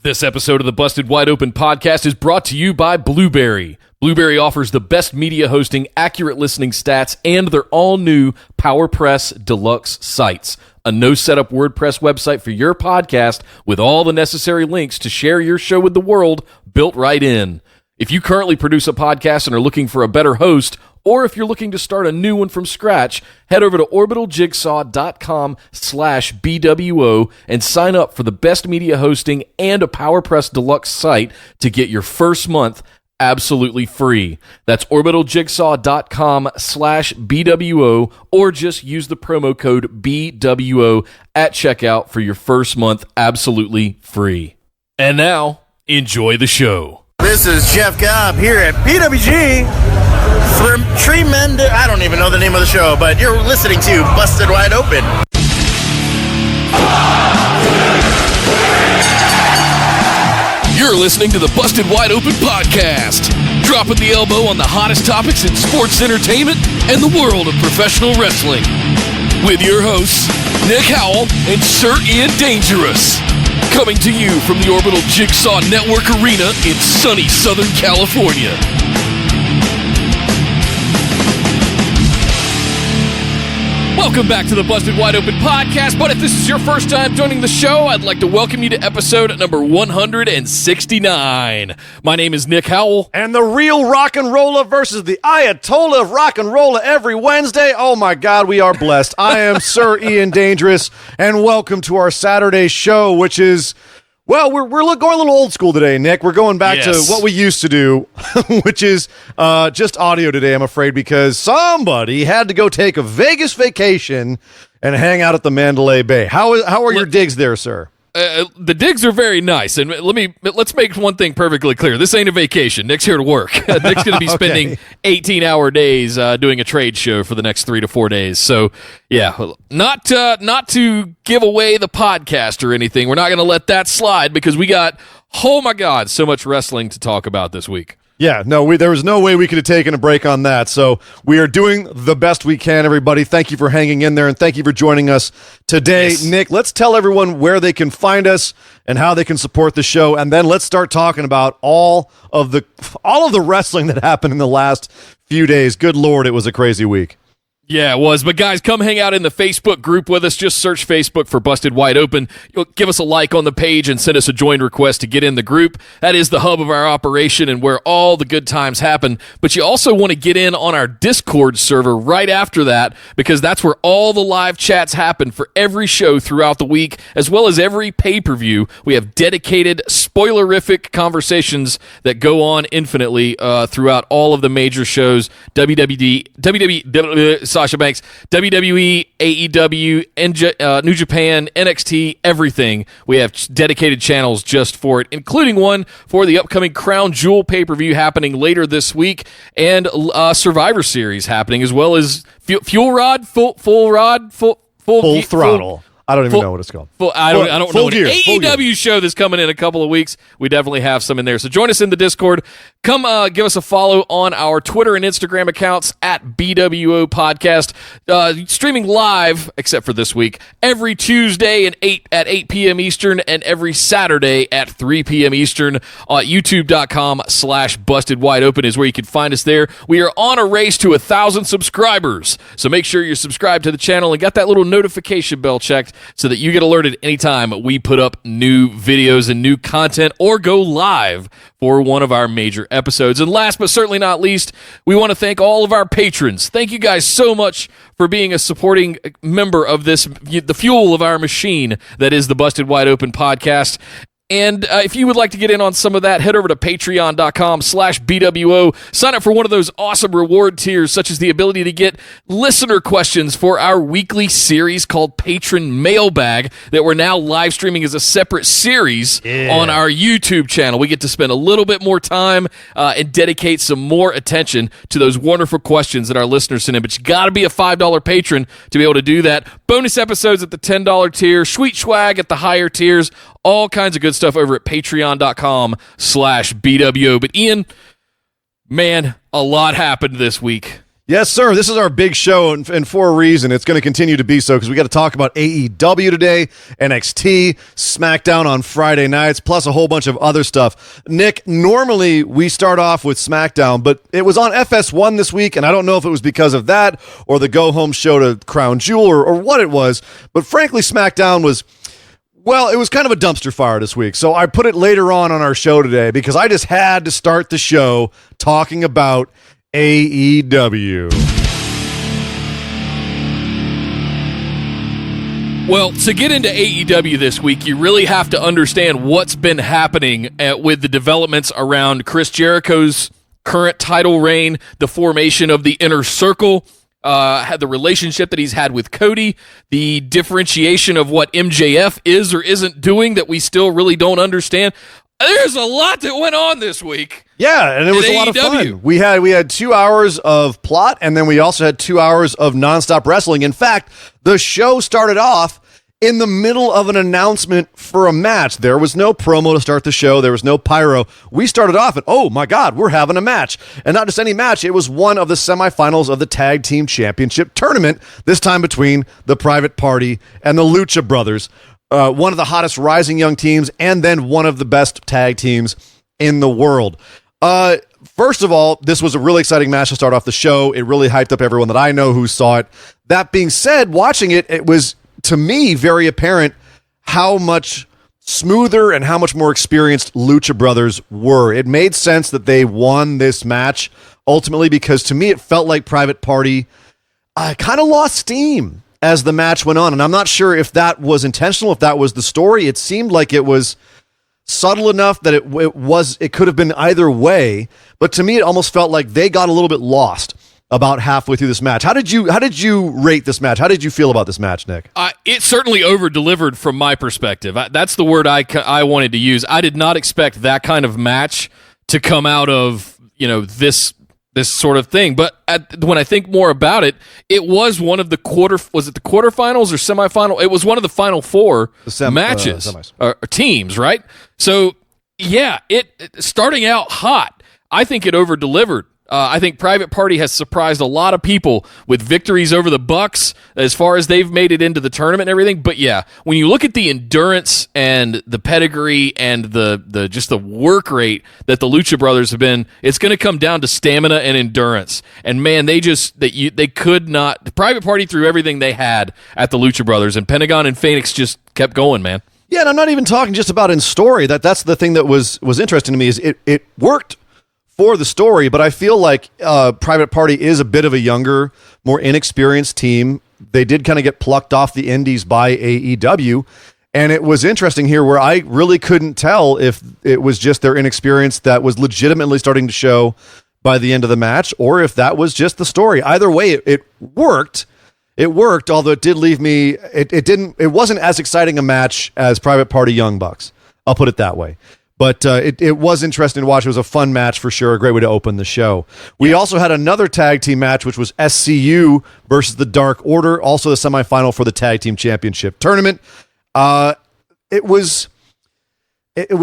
This episode of the Busted Wide Open podcast is brought to you by Blueberry. Blueberry offers the best media hosting, accurate listening stats, and their all-new PowerPress Deluxe sites. A no-setup WordPress website for your podcast with all the necessary links to share your show with the world built right in. If you currently produce a podcast and are looking for a better host, or if you're looking to start a new one from scratch, head over to orbitaljigsaw.com/BWO and sign up for the best media hosting and a PowerPress Deluxe site to get your first month absolutely free. That's orbitaljigsaw.com/BWO, or just use the promo code BWO at checkout for your first month absolutely free. And now, enjoy the show. This is Jeff Gobb here at PWG for Tremendous. I don't even know the name of the show, but you're listening to Busted Wide Open. You're listening to the Busted Wide Open podcast, dropping the elbow on the hottest topics in sports entertainment and the world of professional wrestling. With your hosts, Nick Howell and Sir Ian Dangerous. Coming to you from the Orbital Jigsaw Network Arena in sunny Southern California. Welcome back to the Busted Wide Open podcast, but if this is your first time joining the show, I'd like to welcome you to episode number 169. My name is Nick Howell. And the real rock and roller versus the Ayatollah of rock and roller every Wednesday. Oh my God, we are blessed. I am Sir Ian Dangerous, and welcome to our Saturday show, which is, well, we're going a little old school today, Nick. We're going back to what we used to do, which is just audio today, I'm afraid, because somebody had to go take a Vegas vacation and hang out at the Mandalay Bay. How are your digs there, sir? The digs are very nice, and let's make one thing perfectly clear. This ain't a vacation. Nick's here to work. Nick's going to be spending 18-hour days doing a trade show for the next 3 to 4 days. So, yeah, not to give away the podcast or anything. We're not going to let that slide because we got, oh my God, so much wrestling to talk about this week. Yeah, no, there was no way we could have taken a break on that. So we are doing the best we can, everybody. Thank you for hanging in there, and thank you for joining us today. Yes. Nick, let's tell everyone where they can find us and how they can support the show, and then let's start talking about all of the wrestling that happened in the last few days. Good Lord, it was a crazy week. Yeah, it was. But guys, come hang out in the Facebook group with us. Just search Facebook for Busted Wide Open. Give us a like on the page and send us a join request to get in the group. That is the hub of our operation and where all the good times happen. But you also want to get in on our Discord server right after that, because that's where all the live chats happen for every show throughout the week, as well as every pay-per-view. We have dedicated, spoilerific conversations that go on infinitely throughout all of the major shows. Sasha Banks, WWE, AEW, New Japan, NXT, everything. We have dedicated channels just for it, including one for the upcoming Crown Jewel pay-per-view happening later this week, and Survivor Series happening, as well as Full Throttle. I don't even know what it's called. I don't know. An AEW show that's coming in a couple of weeks. We definitely have some in there. So join us in the Discord. Come give us a follow on our Twitter and Instagram accounts at BWO Podcast. Streaming live, except for this week, every Tuesday at 8 p.m. Eastern and every Saturday at 3 p.m. Eastern. YouTube.com/Busted Wide Open is where you can find us there. We are on a race to 1,000 subscribers. So make sure you're subscribed to the channel and got that little notification bell checked, so that you get alerted anytime we put up new videos and new content or go live for one of our major episodes. And last but certainly not least, we want to thank all of our patrons. Thank you guys so much for being a supporting member of this, the fuel of our machine that is the Busted Wide Open podcast. And if you would like to get in on some of that, head over to patreon.com/BWO. Sign up for one of those awesome reward tiers, such as the ability to get listener questions for our weekly series called Patron Mailbag that we're now live streaming as a separate series on our YouTube channel. We get to spend a little bit more time and dedicate some more attention to those wonderful questions that our listeners send in. But you got to be a $5 patron to be able to do that. Bonus episodes at the $10 tier, sweet swag at the higher tiers, all kinds of good stuff over at patreon.com/BWO. But Ian, man, a lot happened this week. Yes, sir. This is our big show, and for a reason. It's going to continue to be so because we got to talk about AEW today, NXT, SmackDown on Friday nights, plus a whole bunch of other stuff. Nick, normally we start off with SmackDown, but it was on FS1 this week, and I don't know if it was because of that or the go-home show to Crown Jewel or what it was, but frankly, SmackDown was... Well, it was kind of a dumpster fire this week, so I put it later on our show today because I just had to start the show talking about AEW. Well, to get into AEW this week, you really have to understand what's been happening with the developments around Chris Jericho's current title reign, the formation of the Inner Circle, had the relationship that he's had with Cody, the differentiation of what MJF is or isn't doing that we still really don't understand. There's a lot that went on this week. Yeah, and it was a lot of fun. We had 2 hours of plot, and then we also had 2 hours of nonstop wrestling. In fact, the show started off in the middle of an announcement for a match. There was no promo to start the show. There was no pyro. We started off and, oh my God, we're having a match. And not just any match. It was one of the semifinals of the Tag Team Championship tournament, this time between the Private Party and the Lucha Brothers. One of the hottest rising young teams, and then one of the best tag teams in the world. First of all, this was a really exciting match to start off the show. It really hyped up everyone that I know who saw it. That being said, watching it, it was, to me, very apparent how much smoother and how much more experienced Lucha Brothers were. It made sense that they won this match, ultimately, because to me, it felt like Private Party kind of lost steam as the match went on, and I'm not sure if that was intentional, if that was the story. It seemed like it was subtle enough that it could have been either way, but to me, it almost felt like they got a little bit lost about halfway through this match. How did you rate this match? How did you feel about this match, Nick? It certainly over-delivered from my perspective. That's the word I wanted to use. I did not expect that kind of match to come out of this sort of thing. But when I think more about it, it was one of the was it the quarterfinals or semifinal? It was one of the final four matches or teams, right? So yeah, it starting out hot. I think it over-delivered. I think Private Party has surprised a lot of people with victories over the Bucks as far as they've made it into the tournament and everything. But yeah, when you look at the endurance and the pedigree and the just the work rate that the Lucha Brothers have been, it's going to come down to stamina and endurance. And man, they could not. The Private Party threw everything they had at the Lucha Brothers, and Pentagon and Phoenix just kept going, man. Yeah, and I'm not even talking just about in story. That's the thing that was interesting to me is it worked for the story, but I feel like Private Party is a bit of a younger, more inexperienced team. They did kind of get plucked off the indies by AEW, and it was interesting here where I really couldn't tell if it was just their inexperience that was legitimately starting to show by the end of the match, or if that was just the story. Either way, it worked. It worked, although it did leave me... It wasn't as exciting a match as Private Party Young Bucks. I'll put it that way. But it was interesting to watch. It was a fun match for sure. A great way to open the show. We also had another tag team match, which was SCU versus the Dark Order, also the semifinal for the Tag Team Championship tournament. It was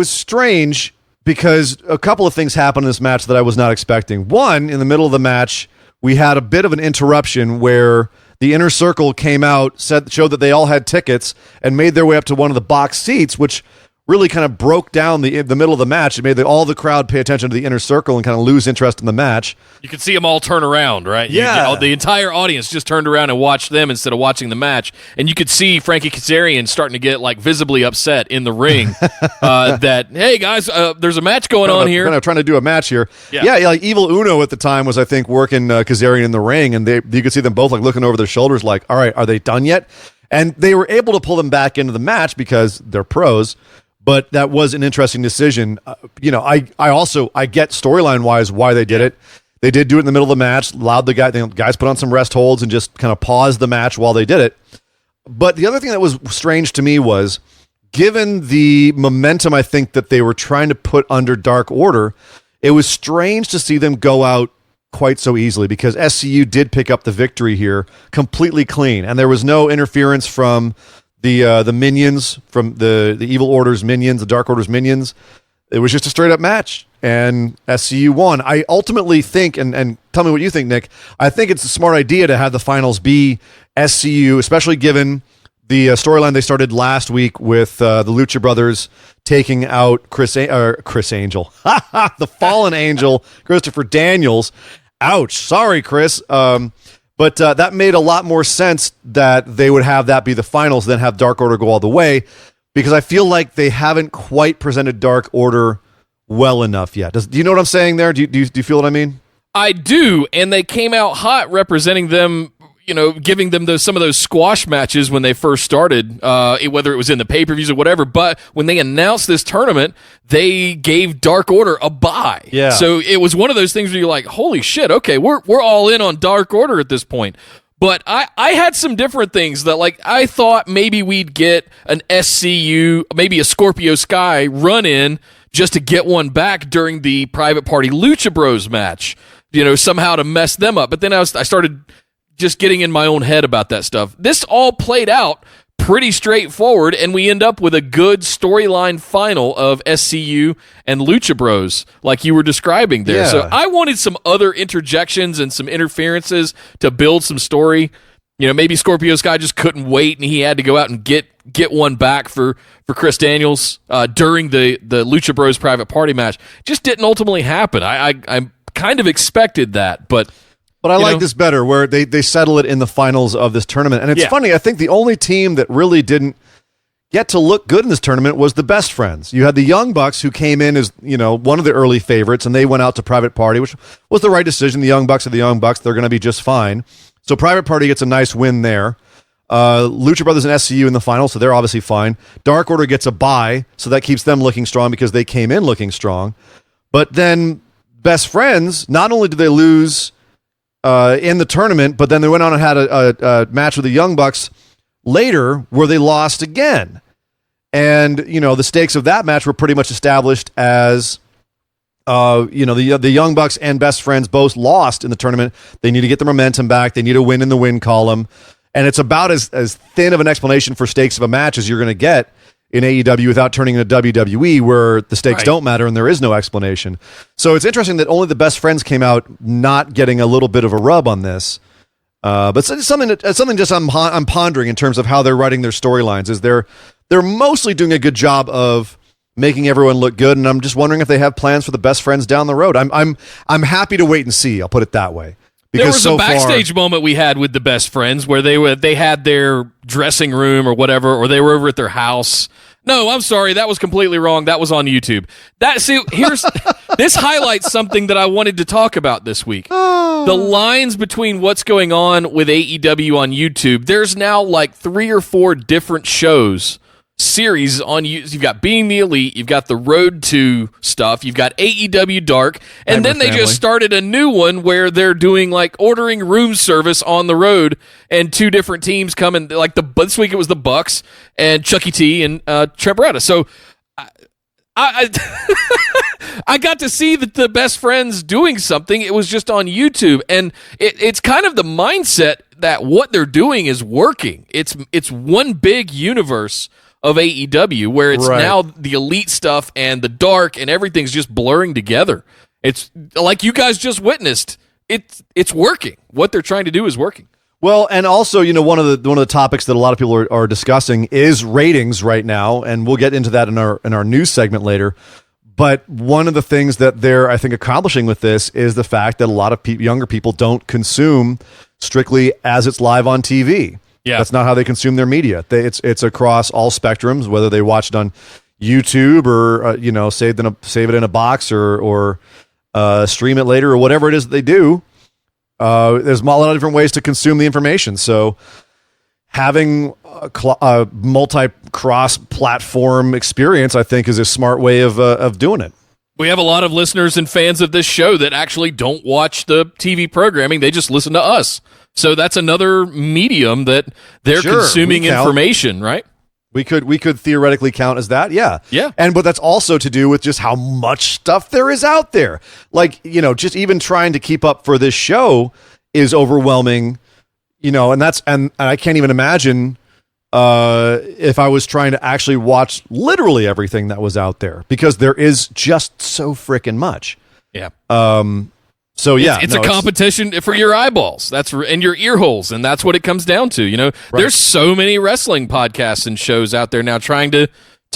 strange because a couple of things happened in this match that I was not expecting. One, in the middle of the match, we had a bit of an interruption where the Inner Circle came out, showed that they all had tickets, and made their way up to one of the box seats, which really kind of broke down the middle of the match. It made all the crowd pay attention to the Inner Circle and kind of lose interest in the match. You could see them all turn around, right? Yeah. The entire audience just turned around and watched them instead of watching the match. And you could see Frankie Kazarian starting to get visibly upset in the ring that, hey, guys, there's a match going on here. Kind of trying to do a match here. Yeah, like Evil Uno at the time was, I think, working Kazarian in the ring, and you could see them both looking over their shoulders like, all right, are they done yet? And they were able to pull them back into the match because they're pros. But that was an interesting decision. I get storyline wise why they did it. They did do it in the middle of the match, allowed the guys put on some rest holds and just kind of paused the match while they did it. But the other thing that was strange to me was, given the momentum I think that they were trying to put under Dark Order, it was strange to see them go out quite so easily because SCU did pick up the victory here completely clean, and there was no interference from the minions, from the Evil Order's minions, the Dark Order's minions. It was just a straight up match. and SCU won. I ultimately think, and tell me what you think, Nick, I think it's a smart idea to have the finals be SCU, especially given the storyline they started last week with the Lucha Brothers taking out Chris Angel, the fallen angel, Christopher Daniels. Ouch. Sorry, Chris. But that made a lot more sense that they would have that be the finals than have Dark Order go all the way, because I feel like they haven't quite presented Dark Order well enough yet. Do you know what I'm saying there? Do you feel what I mean? I do, and they came out hot representing them, giving them some of those squash matches when they first started, whether it was in the pay-per-views or whatever. But when they announced this tournament, they gave Dark Order a bye. Yeah. So it was one of those things where you're like, holy shit, okay, we're all in on Dark Order at this point. But I had some different things that, like, I thought maybe we'd get an SCU, maybe a Scorpio Sky run-in just to get one back during the Private Party Lucha Bros match, somehow to mess them up. But then I started just getting in my own head about that stuff. This all played out pretty straightforward, and we end up with a good storyline final of SCU and Lucha Bros, like you were describing there. Yeah. So I wanted some other interjections and some interferences to build some story. Maybe Scorpio Sky just couldn't wait, and he had to go out and get one back for Chris Daniels during the Lucha Bros Private Party match. Just didn't ultimately happen. I kind of expected that, but I like this better, where they settle it in the finals of this tournament. And it's funny, I think the only team that really didn't get to look good in this tournament was the Best Friends. You had the Young Bucks, who came in as one of the early favorites, and they went out to Private Party, which was the right decision. The Young Bucks are the Young Bucks. They're going to be just fine. So Private Party gets a nice win there. Lucha Brothers and SCU in the final, so they're obviously fine. Dark Order gets a bye, so that keeps them looking strong because they came in looking strong. But then Best Friends, not only did they lose in the tournament, but then they went on and had a match with the Young Bucks later where they lost again. And, the stakes of that match were pretty much established as, the Young Bucks and Best Friends both lost in the tournament. They need to get the momentum back. They need a win in the win column. And it's about as thin of an explanation for stakes of a match as you're going to get in AEW without turning into WWE, where the stakes don't matter and there is no explanation. So it's interesting that only the Best Friends came out not getting a little bit of a rub on this. But it's something just I'm pondering in terms of how they're writing their storylines. Is they're mostly doing a good job of making everyone look good, and I'm just wondering if they have plans for the Best Friends down the road. I'm happy to wait and see. I'll put it that way. There was a backstage moment we had with the Best Friends where they had their dressing room or whatever, or they were over at their house. No, I'm sorry, that was completely wrong. That was on YouTube. This highlights something that I wanted to talk about this week. The lines between what's going on with AEW on YouTube. There's now like 3 or 4 different series on YouTube. You've got Being the Elite, you've got the Road to stuff, you've got AEW Dark, and then they just started a new one where they're doing like ordering room service on the road, and 2 different teams come in. Like this week it was the Bucks and Chucky T and Trent Beretta. So I got to see the Best Friends doing something. It was just on YouTube, and it's kind of the mindset that what they're doing is working. It's one big universe of AEW where it's now the Elite stuff and the Dark and everything's just blurring together. It's like you guys just witnessed. It's working. What they're trying to do is working. Well, and also, one of the topics that a lot of people are discussing is ratings right now, and we'll get into that in our news segment later. But one of the things that they're, I think, accomplishing with this is the fact that a lot of younger people don't consume strictly as it's live on TV. Yeah, that's not how they consume their media. It's across all spectrums, whether they watch it on YouTube or save it in a box or stream it later or whatever it is that they do. There's a lot of different ways to consume the information. So having a multi-cross platform experience, I think, is a smart way of doing it. We have a lot of listeners and fans of this show that actually don't watch the TV programming. They just listen to us. So that's another medium that they're consuming information, right? We could theoretically count as that, yeah. But that's also to do with just how much stuff there is out there. Like, just even trying to keep up for this show is overwhelming, and I can't even imagine if I was trying to actually watch literally everything that was out there, because there is just so freaking much. Yeah. So yeah, it's a competition for your eyeballs. And your ear holes, and that's what it comes down to. There's so many wrestling podcasts and shows out there now trying to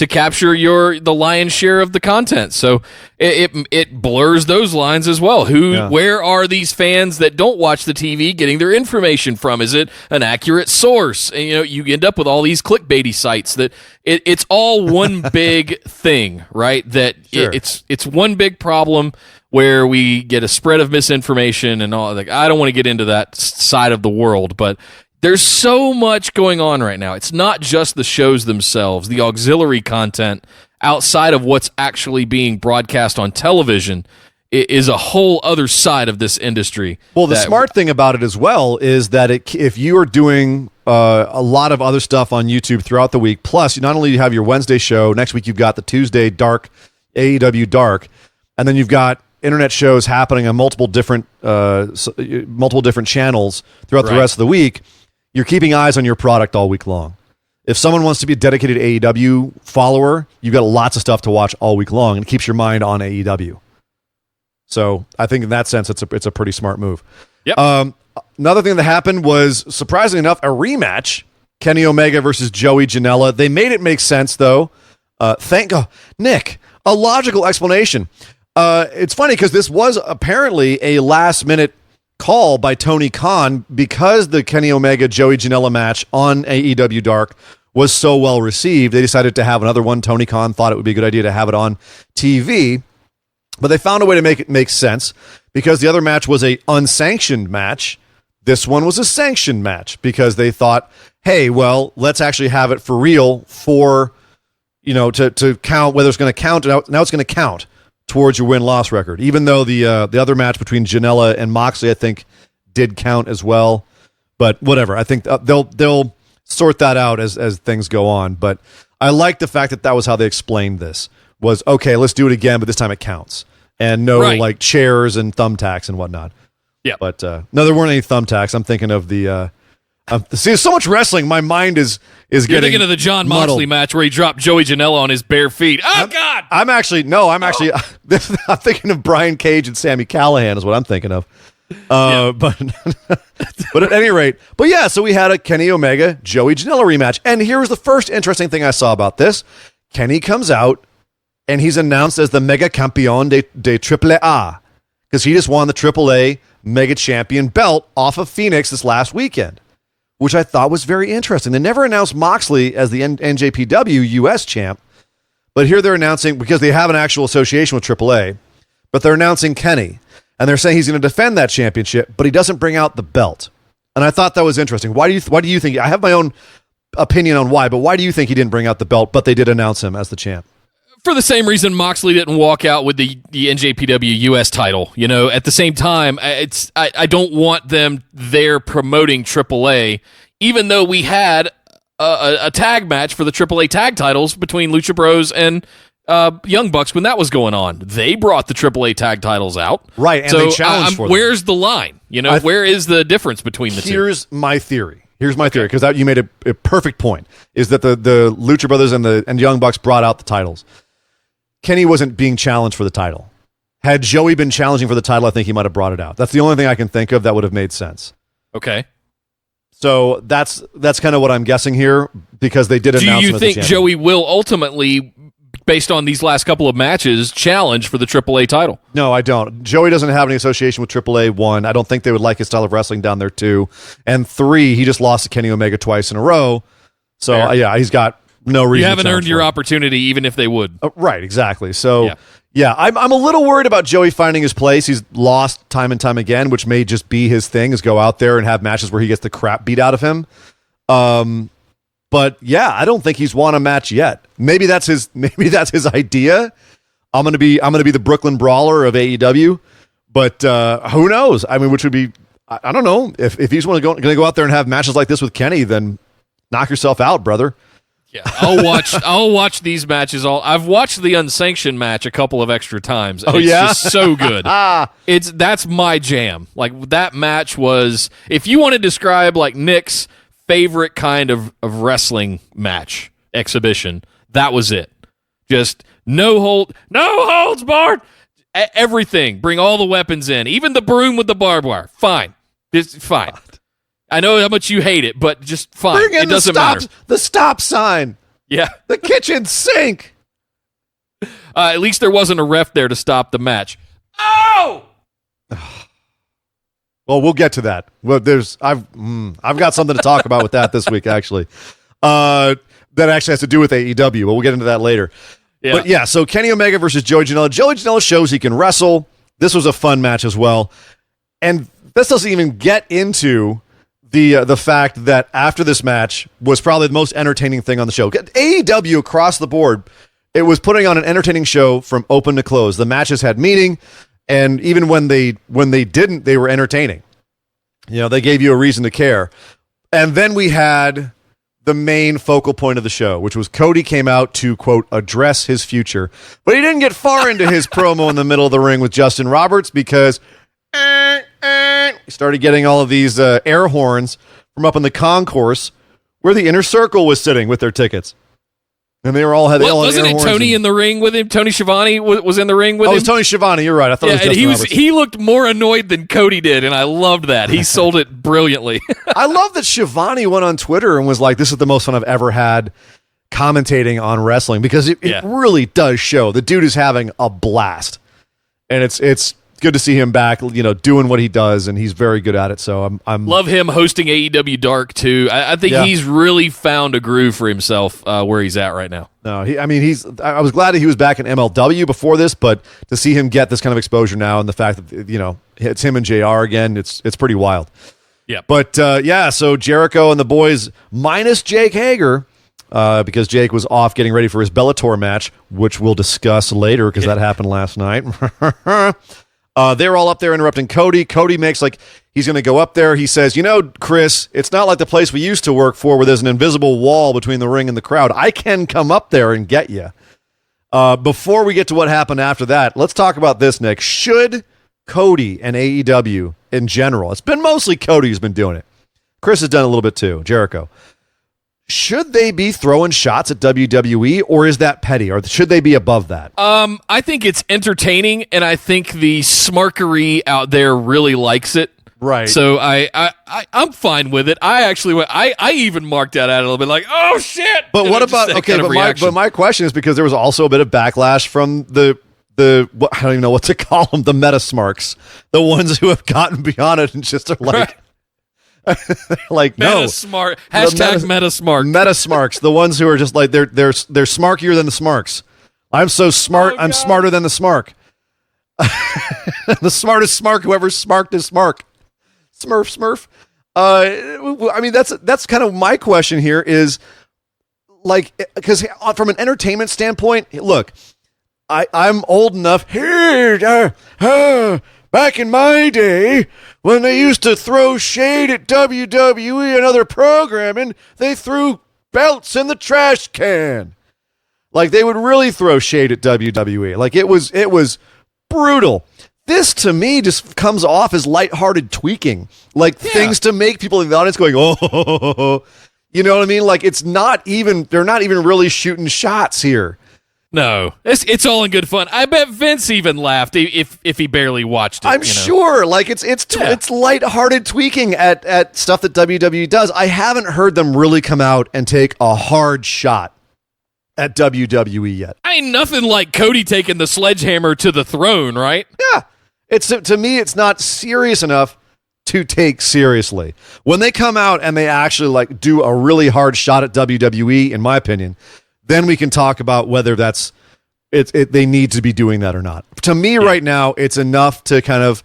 capture the lion's share of the content. So it blurs those lines as well. Where are these fans that don't watch the TV getting their information from? Is it an accurate source? And, you end up with all these clickbaity sites that it's all one big thing, right? That sure. It's one big problem where we get a spread of misinformation and all. Like, I don't want to get into that side of the world, but there's so much going on right now. It's not just the shows themselves, the auxiliary content outside of what's actually being broadcast on television is a whole other side of this industry. Well, the smart thing about it as well is that if you are doing a lot of other stuff on YouTube throughout the week, plus you not only have your Wednesday show, next week you've got the Tuesday Dark, AEW Dark, and then you've got internet shows happening on multiple different channels throughout the rest of the week. You're keeping eyes on your product all week long. If someone wants to be a dedicated AEW follower, you've got lots of stuff to watch all week long, and it keeps your mind on AEW. So I think in that sense, it's a pretty smart move. Yep. Another thing that happened was, surprisingly enough, a rematch. Kenny Omega versus Joey Janela. They made it make sense, though. Thank God. Nick, a logical explanation. It's funny because this was apparently a last-minute call by Tony Khan because the Kenny Omega Joey Janela match on AEW Dark was so well received. They decided to have another one. Tony Khan thought it would be a good idea to have it on TV, but they found a way to make it make sense because the other match was a unsanctioned match. This one was a sanctioned match because they thought, hey, well, let's actually have it for real to count whether it's going to count. Now it's going to count towards your win-loss record, even though the other match between Janela and Moxley, I think, did count as well. But whatever, I think they'll sort that out as things go on. But I like the fact that was how they explained this. Was, okay, let's do it again, but this time it counts. And no like chairs and thumbtacks and whatnot. Yeah. But no, there weren't any thumbtacks. I'm thinking of the... see, so much wrestling, my mind is You're getting thinking of the John muddled. Moxley match where he dropped Joey Janela on his bare feet. God! I'm thinking of Brian Cage and Sami Callihan is what I'm thinking of. But at any rate, so we had a Kenny Omega, Joey Janela rematch. And here's the first interesting thing I saw about this. Kenny comes out and he's announced as the Mega Campeón de Triple A because he just won the AAA Mega Champion belt off of Phoenix this last weekend, which I thought was very interesting. They never announced Moxley as the NJPW US champ, but here they're announcing, because they have an actual association with AAA, but they're announcing Kenny, and they're saying he's going to defend that championship, but he doesn't bring out the belt. And I thought that was interesting. Why do you think? I have my own opinion on why, but why do you think he didn't bring out the belt, but they did announce him as the champ? For the same reason Moxley didn't walk out with the NJPW US title. At the same time, I don't want them there promoting AAA, even though we had a tag match for the AAA tag titles between Lucha Bros and Young Bucks when that was going on. They brought the AAA tag titles out. Right, and they challenged for them. Where's the line? Where is the difference between the two? Here's my theory, because you made a perfect point, is that the Lucha Brothers and Young Bucks brought out the titles. Kenny wasn't being challenged for the title. Had Joey been challenging for the title, I think he might have brought it out. That's the only thing I can think of that would have made sense. Okay. So that's kind of what I'm guessing here, because they did announce him as the champion. Do you think Joey will ultimately, based on these last couple of matches, challenge for the AAA title? No, I don't. Joey doesn't have any association with AAA, 1. I don't think they would like his style of wrestling down there, 2. And 3, he just lost to Kenny Omega twice in a row. So, he's got no reason. You haven't earned your opportunity, even if they would. Right, exactly. So, I'm a little worried about Joey finding his place. He's lost time and time again, which may just be his thing, is go out there and have matches where he gets the crap beat out of him. But I don't think he's won a match yet. Maybe that's his idea. I'm gonna be the Brooklyn Brawler of AEW, but who knows? I mean, which would be, I don't know, if he's going to go out there and have matches like this with Kenny, then knock yourself out, brother. Yeah, I'll watch these matches. I've watched the unsanctioned match a couple of extra times. It's just so good. That's my jam. Like, that match was, if you want to describe like Nick's favorite kind of wrestling match exhibition. That was it. Just no holds barred. Everything. Bring all the weapons in. Even the broom with the barbed wire. Fine. It's fine. I know how much you hate it, but just fine. Bring in it doesn't matter. The stop sign. Yeah. The kitchen sink. At least there wasn't a ref there to stop the match. Oh! Well, we'll get to that. Well, I've got something to talk about with that this week, actually. That actually has to do with AEW, but we'll get into that later. Yeah. But yeah, so Kenny Omega versus Joey Janela. Joey Janela shows he can wrestle. This was a fun match as well. And this doesn't even get into the fact that after this match was probably the most entertaining thing on the show. AEW across the board, it was putting on an entertaining show from open to close. The matches had meaning, and even when they didn't, they were entertaining. You know, they gave you a reason to care. And then we had the main focal point of the show, which was Cody came out to, quote, address his future. But he didn't get far into his promo in the middle of the ring with Justin Roberts because he started getting all of these air horns from up in the concourse where the Inner Circle was sitting with their tickets. And they were all had wasn't it Tony in the ring with him? Tony Schiavone was in the ring with him. Oh, it was Tony Schiavone. You're right. I thought it was Justin Roberts. He looked more annoyed than Cody did, and I loved that. He sold it brilliantly. I love that Schiavone went on Twitter and was like, "This is the most fun I've ever had commentating on wrestling," because it really does show the dude is having a blast, and it's good to see him back, you know, doing what he does, and he's very good at it. So I'm love him hosting AEW Dark too. I think he's really found a groove for himself where he's at right now. No, I was glad that he was back in MLW before this, but to see him get this kind of exposure now, and the fact that, you know, it's him and JR again, it's pretty wild. Yeah. But so Jericho and the boys minus Jake Hager, because Jake was off getting ready for his Bellator match, which we'll discuss later because that happened last night. They're all up there interrupting Cody. Cody makes like he's going to go up there. He says, "You know, Chris, it's not like the place we used to work for where there's an invisible wall between the ring and the crowd. I can come up there and get you." Before we get to what happened after that, let's talk about this, Nick. Should Cody and AEW in general, it's been mostly Cody who's been doing it. Chris has done a little bit too, Jericho. Should they be throwing shots at WWE, or is that petty, or should they be above that? I think it's entertaining, and I think the smarkery out there really likes it. Right. So I'm fine with it. I actually went, I even marked that out a little bit, like, oh shit. But what about but my question is, because there was also a bit of backlash from the I don't even know what to call them, the meta-smarks, the ones who have gotten beyond it and just are like. Like no, Meta-smart. Meta-smart. Meta-smarks, the ones who are just like they're smarkier than the smarks. I'm so smart. I'm smarter than the smark. The smartest smark. Whoever smarked is smark. Smurf. I mean that's kind of my question here is like, because from an entertainment standpoint, look, I'm old enough here. Back in my day, when they used to throw shade at WWE and other programming, they threw belts in the trash can. Like, they would really throw shade at WWE. Like, it was brutal. This, to me, just comes off as lighthearted tweaking. Like, things to make people in the audience going, oh, you know what I mean? Like, they're not even really shooting shots here. No, it's all in good fun. I bet Vince even laughed if he barely watched it. I'm sure. Like it's lighthearted tweaking at stuff that WWE does. I haven't heard them really come out and take a hard shot at WWE yet. Ain't nothing like Cody taking the sledgehammer to the throne, right? Yeah, to me, it's not serious enough to take seriously. When they come out and they actually like do a really hard shot at WWE, in my opinion, then we can talk about whether that's they need to be doing that or not. To me, right now, it's enough to kind of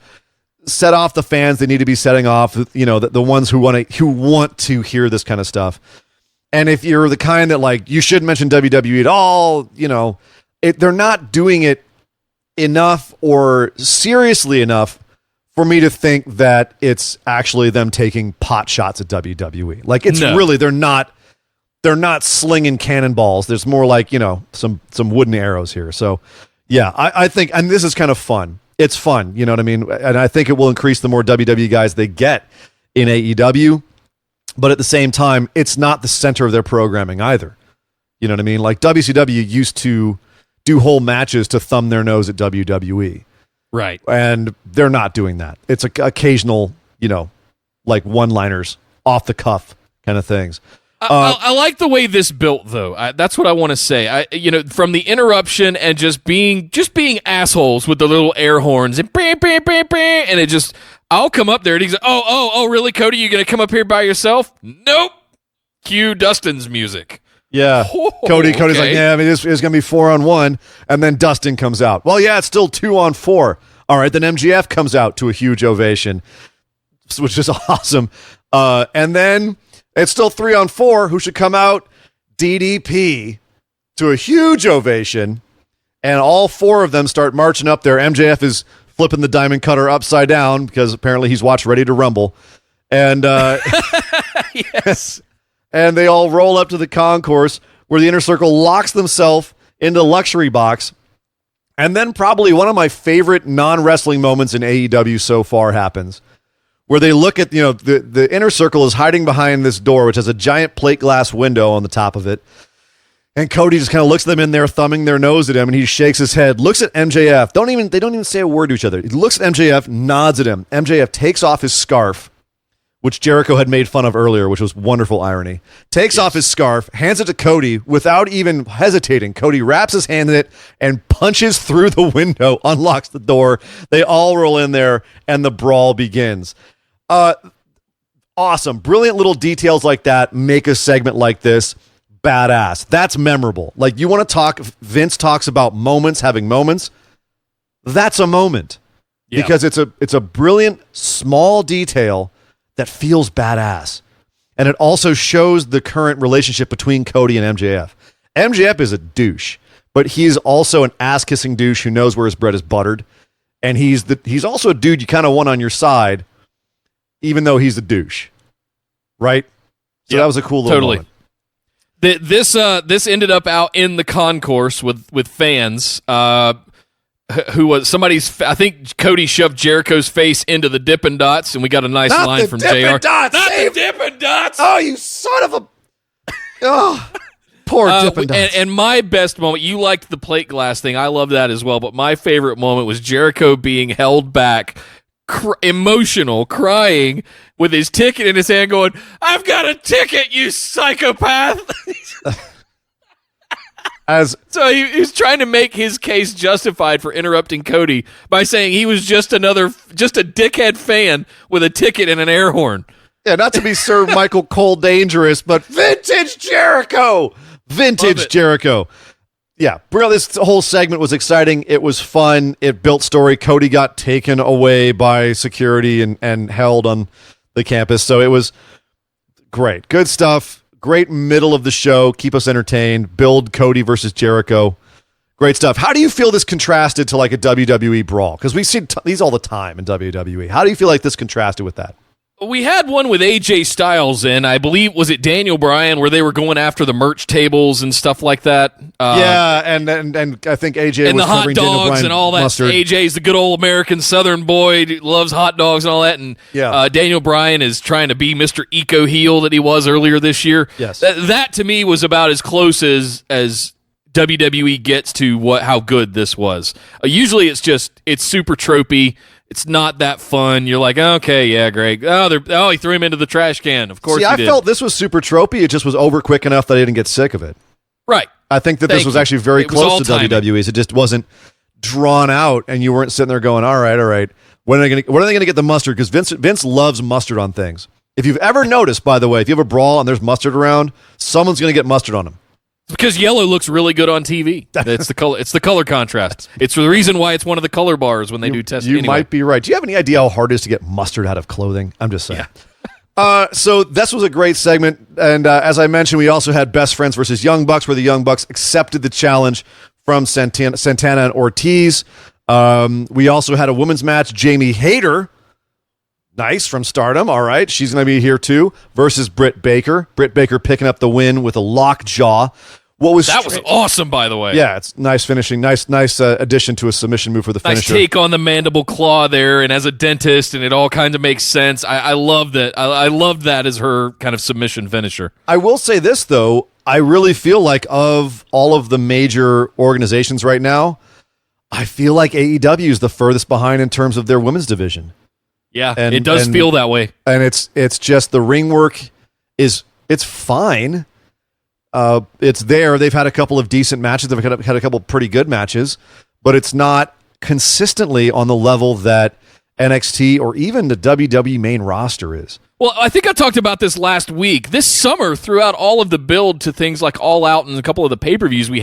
set off the fans they need to be setting off. You know, the ones who want to hear this kind of stuff. And if you're the kind that like you shouldn't mention WWE at all, you know, they're not doing it enough or seriously enough for me to think that it's actually them taking pot shots at WWE. Like it's really they're not slinging cannonballs. There's more like, you know, some wooden arrows here. So, yeah, I think, and this is kind of fun. It's fun, you know what I mean? And I think it will increase the more WWE guys they get in AEW. But at the same time, it's not the center of their programming either. You know what I mean? Like WCW used to do whole matches to thumb their nose at WWE. Right. And they're not doing that. It's occasional, like one-liners, off the cuff kind of things. I like the way this built, though. That's what I want to say. From the interruption and just being assholes with the little air horns and and it just, I'll come up there and he's like, oh, really, Cody? You gonna come up here by yourself? Nope. Cue Dustin's music. Yeah, Cody's like, yeah, I mean, it's gonna be 4-on-1, and then Dustin comes out. Well, yeah, it's still 2-on-4. All right, then MJF comes out to a huge ovation, which is awesome, and then it's still 3-on-4. Who should come out? DDP to a huge ovation, and all four of them start marching up there. MJF is flipping the diamond cutter upside down because apparently he's watched Ready to Rumble, and yes. And they all roll up to the concourse where the Inner Circle locks themselves into the luxury box. And then probably one of my favorite non-wrestling moments in AEW so far happens, where they look at, the Inner Circle is hiding behind this door, which has a giant plate glass window on the top of it. And Cody just kind of looks them in there, thumbing their nose at him, and he shakes his head, looks at MJF. They don't even say a word to each other. He looks at MJF, nods at him. MJF takes off his scarf, which Jericho had made fun of earlier, which was wonderful irony. Takes off his scarf, hands it to Cody without even hesitating. Cody wraps his hand in it and punches through the window, unlocks the door. They all roll in there, and the brawl begins. Awesome. Brilliant little details like that make a segment like this badass. That's memorable. Like, you want to talk, Vince talks about moments, having moments. That's a moment. Yeah. Because it's a brilliant, small detail that feels badass. And it also shows the current relationship between Cody and MJF. MJF is a douche, but he's also an ass-kissing douche who knows where his bread is buttered. And he's also a dude you kind of want on your side, even though he's a douche. Right? So that was a cool little moment. This ended up out in the concourse with fans. Who was somebody's? I think Cody shoved Jericho's face into the Dippin' Dots, and we got a nice line from JR. Dots, not the Dippin' Dots. Oh, you son of a! Oh, poor Dippin' Dots. And my best moment, you liked the plate glass thing. I love that as well. But my favorite moment was Jericho being held back, emotional, crying with his ticket in his hand, going, "I've got a ticket, you psychopath." So he's trying to make his case justified for interrupting Cody by saying he was just a dickhead fan with a ticket and an air horn. Yeah, not to be Sir Michael Cole dangerous, but vintage Jericho. Vintage Jericho. Yeah, brilliant. This whole segment was exciting. It was fun. It built story. Cody got taken away by security and held on the campus. So it was great. Good stuff. Great middle of the show. Keep us entertained. Build Cody versus Jericho. Great stuff. How do you feel this contrasted to like a WWE brawl? Because we see these all the time in WWE. How do you feel like this contrasted with that? We had one with AJ Styles in, I believe, was it Daniel Bryan, where they were going after the merch tables and stuff like that? Yeah, and I think AJ and was the hot covering dogs Daniel Bryan and all that. Mustard. AJ's the good old American Southern boy, loves hot dogs and all that. And Daniel Bryan is trying to be Mr. Eco heel that he was earlier this year. Yes, that to me was about as close as WWE gets to how good this was. Usually it's super tropey. It's not that fun. You're like, okay, yeah, great. He threw him into the trash can. Of course, I felt this was super tropey. It just was over quick enough that I didn't get sick of it. Right. I think that this was actually very close to WWE's. It just wasn't drawn out, and you weren't sitting there going, "All right. When are they going to get the mustard?" Because Vince loves mustard on things. If you've ever noticed, by the way, if you have a brawl and there's mustard around, someone's going to get mustard on them. Because yellow looks really good on TV. It's the color. It's the color contrast. It's the reason why it's one of the color bars when they do testing. You might be right. Do you have any idea how hard it is to get mustard out of clothing? I'm just saying. Yeah. So this was a great segment, and as I mentioned, we also had Best Friends versus Young Bucks, where the Young Bucks accepted the challenge from Santana and Ortiz. We also had a women's match. Jamie Hayter, nice, from Stardom. All right, she's going to be here too, versus Britt Baker. Britt Baker picking up the win with a lockjaw. That was awesome, by the way. Yeah, it's nice finishing. Nice addition to a submission move for the finisher. Nice take on the mandible claw there, and as a dentist, and it all kind of makes sense. I love that. I loved that as her kind of submission finisher. I will say this, though. I really feel like of all of the major organizations right now, I feel like AEW is the furthest behind in terms of their women's division. Yeah, it does feel that way. And it's just the ring work it's fine. It's there. They've had a couple of decent matches. They've had a couple of pretty good matches, but it's not consistently on the level that NXT or even the WWE main roster is. Well, I think I talked about this last week. This summer, throughout all of the build to things like All Out and a couple of the pay-per-views we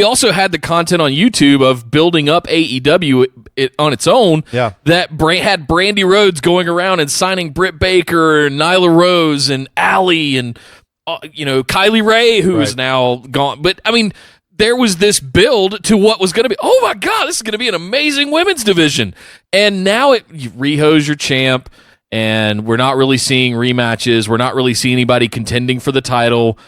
also had the content on YouTube of building up AEW on its own. Yeah. That had Brandy Rhodes going around and signing Britt Baker and Nyla Rose and Allie and Kylie Ray, who is now gone. But I mean, there was this build to what was going to be. Oh my God, this is going to be an amazing women's division. And now Riho's your champ. And we're not really seeing rematches. We're not really seeing anybody contending for the title.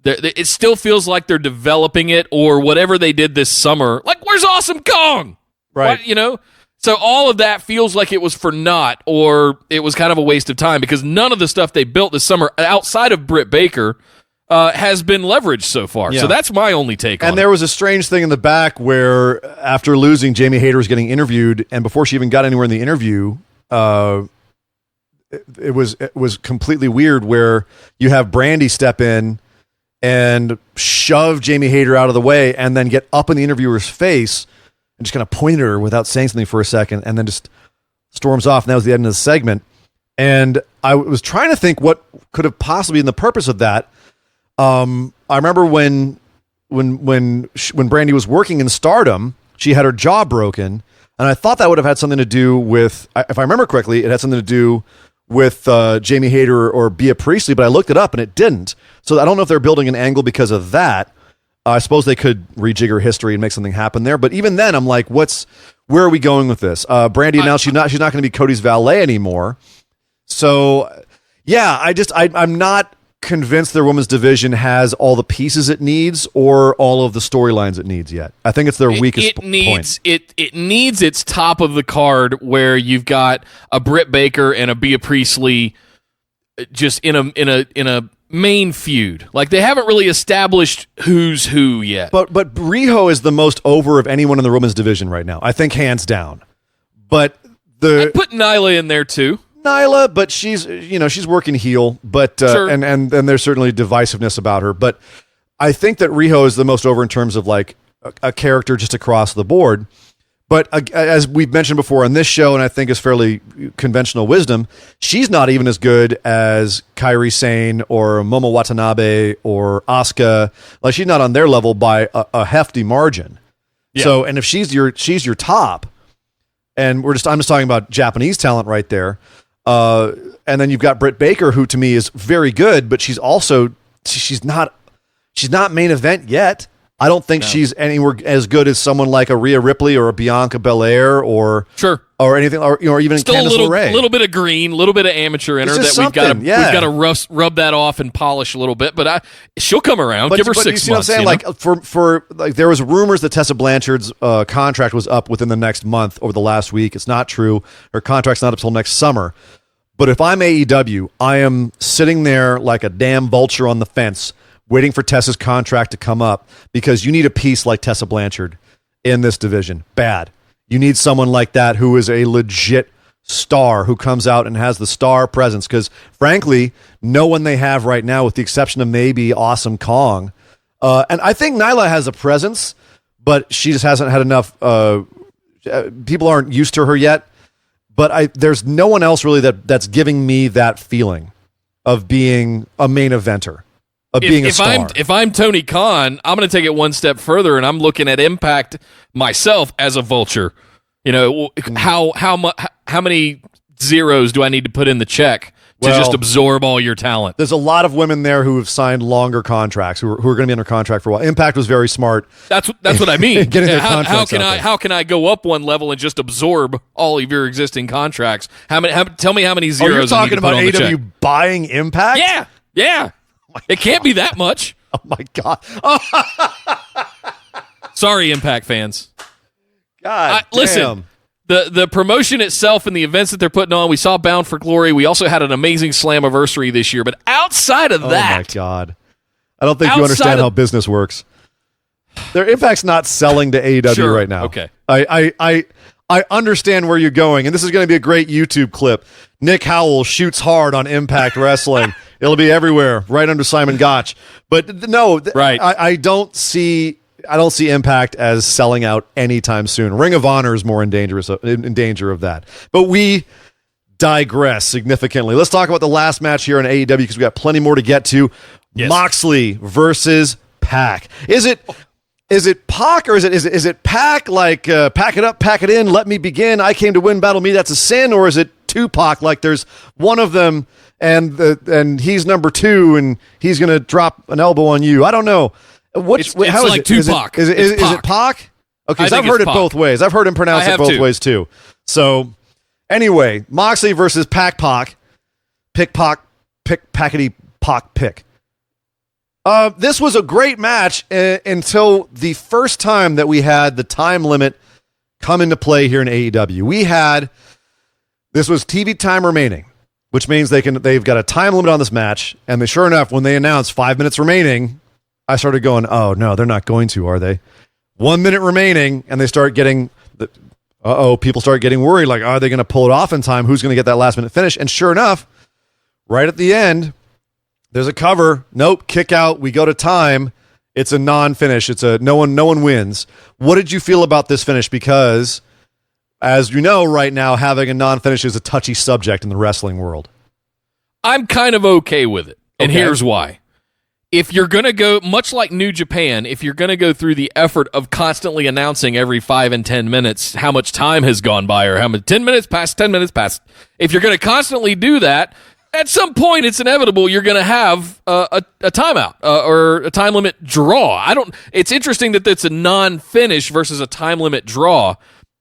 It still feels like they're developing it, or whatever they did this summer. Like, where's Awesome Kong? Right. What, So all of that feels like it was for naught, or it was kind of a waste of time, because none of the stuff they built this summer, outside of Britt Baker, has been leveraged so far. Yeah. So that's my only take on it. And there was a strange thing in the back where, after losing, Jamie Hayter was getting interviewed, and before she even got anywhere in the interview, it was completely weird, where you have Brandy step in and shove Jamie Hayter out of the way, and then get up in the interviewer's face and just kind of point at her without saying something for a second, and then just storms off. And that was the end of the segment. And I was trying to think what could have possibly been the purpose of that. I remember when Brandy was working in Stardom, she had her jaw broken, and I thought that would have had something to do with, if I remember correctly, it had something to do with Jamie Hayter or Bea Priestley, but I looked it up and it didn't. So I don't know if they're building an angle because of that. I suppose they could rejigger history and make something happen there. But even then, I'm like, where are we going with this? Brandy announced she's not going to be Cody's valet anymore. So yeah, I'm not convinced their women's division has all the pieces it needs or all of the storylines it needs yet. I think it's their weakest point. It needs its top of the card, where you've got a Britt Baker and a Bea Priestley just in a main feud. Like, they haven't really established who's who yet. But Riho is the most over of anyone in the women's division right now. I think hands down. But I'd put Nyla in there too. Nyla, but she's working heel, but sure. and there's certainly divisiveness about her, but I think that Riho is the most over in terms of like a character just across the board. But as we've mentioned before on this show, and I think is fairly conventional wisdom, she's not even as good as Kairi Sane or Momo Watanabe or Asuka. Like, she's not on their level by a hefty margin. Yeah. So, and if she's your top, and I'm just talking about Japanese talent right there. And then you've got Britt Baker, who to me is very good, but she's not main event yet. I don't think she's anywhere as good as someone like a Rhea Ripley or a Bianca Belair or anything, or even still Candice LeRae. A little bit of green, a little bit of amateur in her that we've got to rub that off and polish a little bit. But she'll come around. Give her 6 months. You see what I'm saying? Like, for there was rumors that Tessa Blanchard's contract was up within the next month over the last week. It's not true. Her contract's not up until next summer. But if I'm AEW, I am sitting there like a damn vulture on the fence, waiting for Tessa's contract to come up, because you need a piece like Tessa Blanchard in this division. Bad. You need someone like that who is a legit star, who comes out and has the star presence, because frankly, no one they have right now, with the exception of maybe Awesome Kong. And I think Nyla has a presence, but she just hasn't had enough. People aren't used to her yet. But there's no one else really that's giving me that feeling of being a main eventer, of being a star. If I'm Tony Khan, I'm going to take it one step further, and I'm looking at Impact myself as a vulture. How many zeros do I need to put in the check to just absorb all your talent? There's a lot of women there who have signed longer contracts, who are going to be under contract for a while. Impact was very smart. That's what I mean. Getting their contracts how can I go up one level and just absorb all of your existing contracts? Tell me how many zeros. You're talking about AEW buying Impact? Yeah. It can't be that much. Oh my God. Sorry, Impact fans. God damn. Listen, the promotion itself and the events that they're putting on, we saw Bound for Glory. We also had an amazing Slammiversary this year. But outside of that... Oh my God. I don't think you understand how business works. Their Impact's not selling to AEW right now. Okay. I understand where you're going, and this is going to be a great YouTube clip. Nick Howell shoots hard on Impact Wrestling. It'll be everywhere, right under Simon Gotch. But no, right. I don't see Impact as selling out anytime soon. Ring of Honor is more in danger of that. But we digress significantly. Let's talk about the last match here on AEW because we got plenty more to get to. Yes. Moxley versus Pac. Is it Pac or is it Pac like pack it up, pack it in, let me begin, I came to win, battle me, that's a sin? Or is it Tupac like there's one of them and he's number two and he's going to drop an elbow on you? I don't know. How is like it? Tupac. Is it Pac? Okay, so I've heard it both ways. I've heard him pronounce it both ways too. So anyway, Moxley versus Pac. Pick Packety Pac pick. This was a great match until the first time that we had the time limit come into play here in AEW. This was TV time remaining, which means they've got a time limit on this match. And sure enough, when they announced 5 minutes remaining, I started going, oh no, they're not going to, are they? 1 minute remaining, and they start getting people start getting worried, like, are they going to pull it off in time? Who's going to get that last minute finish? And sure enough, right at the end, there's a cover. Nope, kick out. We go to time. It's a non-finish. It's a no one wins. What did you feel about this finish? Because, as you know, right now having a non-finish is a touchy subject in the wrestling world. I'm kind of okay with it, and here's why. If you're going to go, much like New Japan, if you're going to go through the effort of constantly announcing every 5 and 10 minutes how much time has gone by or how much 10 minutes past, if you're going to constantly do that, at some point, it's inevitable you're going to have a timeout or a time limit draw. It's interesting that it's a non-finish versus a time limit draw.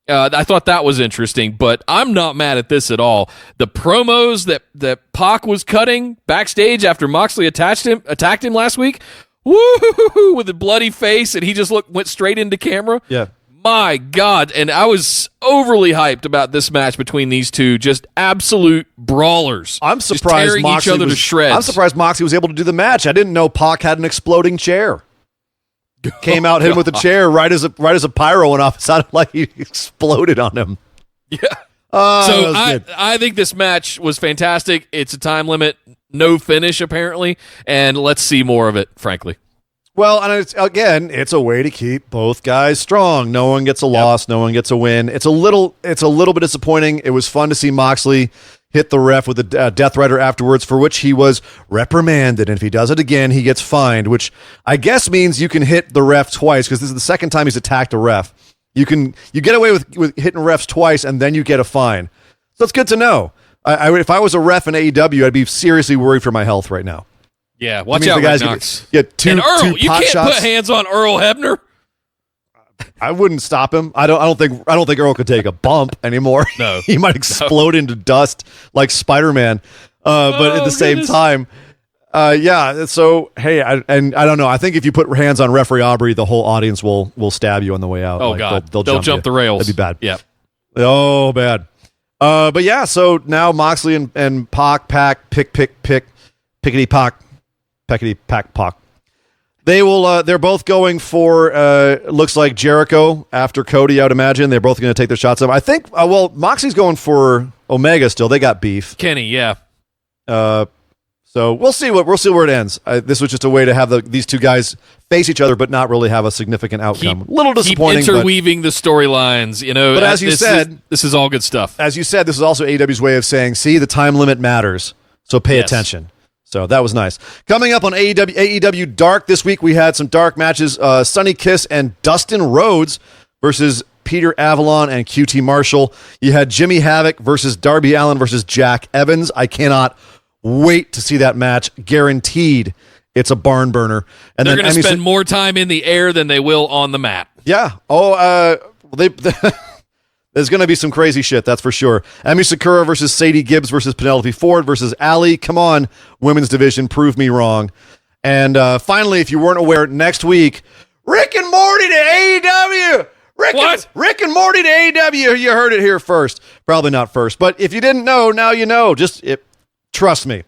I thought that was interesting, but I'm not mad at this at all. The promos that Pac was cutting backstage after Moxley attacked him last week, woo, with a bloody face, and he just went straight into camera. Yeah. My God, and I was overly hyped about this match between these two, just absolute brawlers. I'm surprised each other to shreds. I'm surprised Moxley was able to do the match. I didn't know Pac had an exploding chair. Came out, hit him with a chair right as a pyro went off. It sounded like he exploded on him. Yeah. So I think this match was fantastic. It's a time limit, no finish apparently, and let's see more of it, frankly. Well, and it's a way to keep both guys strong. No one gets a loss, no one gets a win. It's a little bit disappointing. It was fun to see Moxley hit the ref with a Death Rider afterwards, for which he was reprimanded. And if he does it again, he gets fined, which I guess means you can hit the ref twice, because this is the second time he's attacked a ref. You get away with hitting refs twice, and then you get a fine. So it's good to know. If I was a ref in AEW, I'd be seriously worried for my health right now. Yeah, watch out, Red Knox. Two Earl, you can't shots. put hands on Earl Hebner. I wouldn't stop him. I don't think Earl could take a bump anymore. No, he might explode into dust like Spider-Man. But at the same time, yeah. So hey, I don't know. I think if you put hands on Referee Aubrey, the whole audience will stab you on the way out. Oh God, they'll jump the rails. That'd be bad. Yeah. Oh, bad. But yeah. So now Moxley and Pac pickety Pac. Peckety Pac. They will. They're both going for. Looks like Jericho after Cody. I would imagine they're both going to take their shots up. I think. Well, Moxley's going for Omega still. They got beef. Kenny, yeah. So we'll see where it ends. This was just a way to have these two guys face each other, but not really have a significant outcome. A little disappointing. Keep interweaving the storylines, you know. But as you said, this is all good stuff. As you said, this is also AEW's way of saying, see, the time limit matters, so pay attention. So that was nice. Coming up on AEW Dark this week, we had some dark matches. Sonny Kiss and Dustin Rhodes versus Peter Avalon and QT Marshall. You had Jimmy Havoc versus Darby Allin versus Jack Evans. I cannot wait to see that match. Guaranteed it's a barn burner. And they're going to spend more time in the air than they will on the mat. Yeah. There's going to be some crazy shit, that's for sure. Emi Sakura versus Sadie Gibbs versus Penelope Ford versus Allie. Come on, women's division, prove me wrong. And finally, if you weren't aware, next week, Rick and Morty to AEW. Rick and Morty to AEW. You heard it here first. Probably not first, but if you didn't know, now you know. Trust me.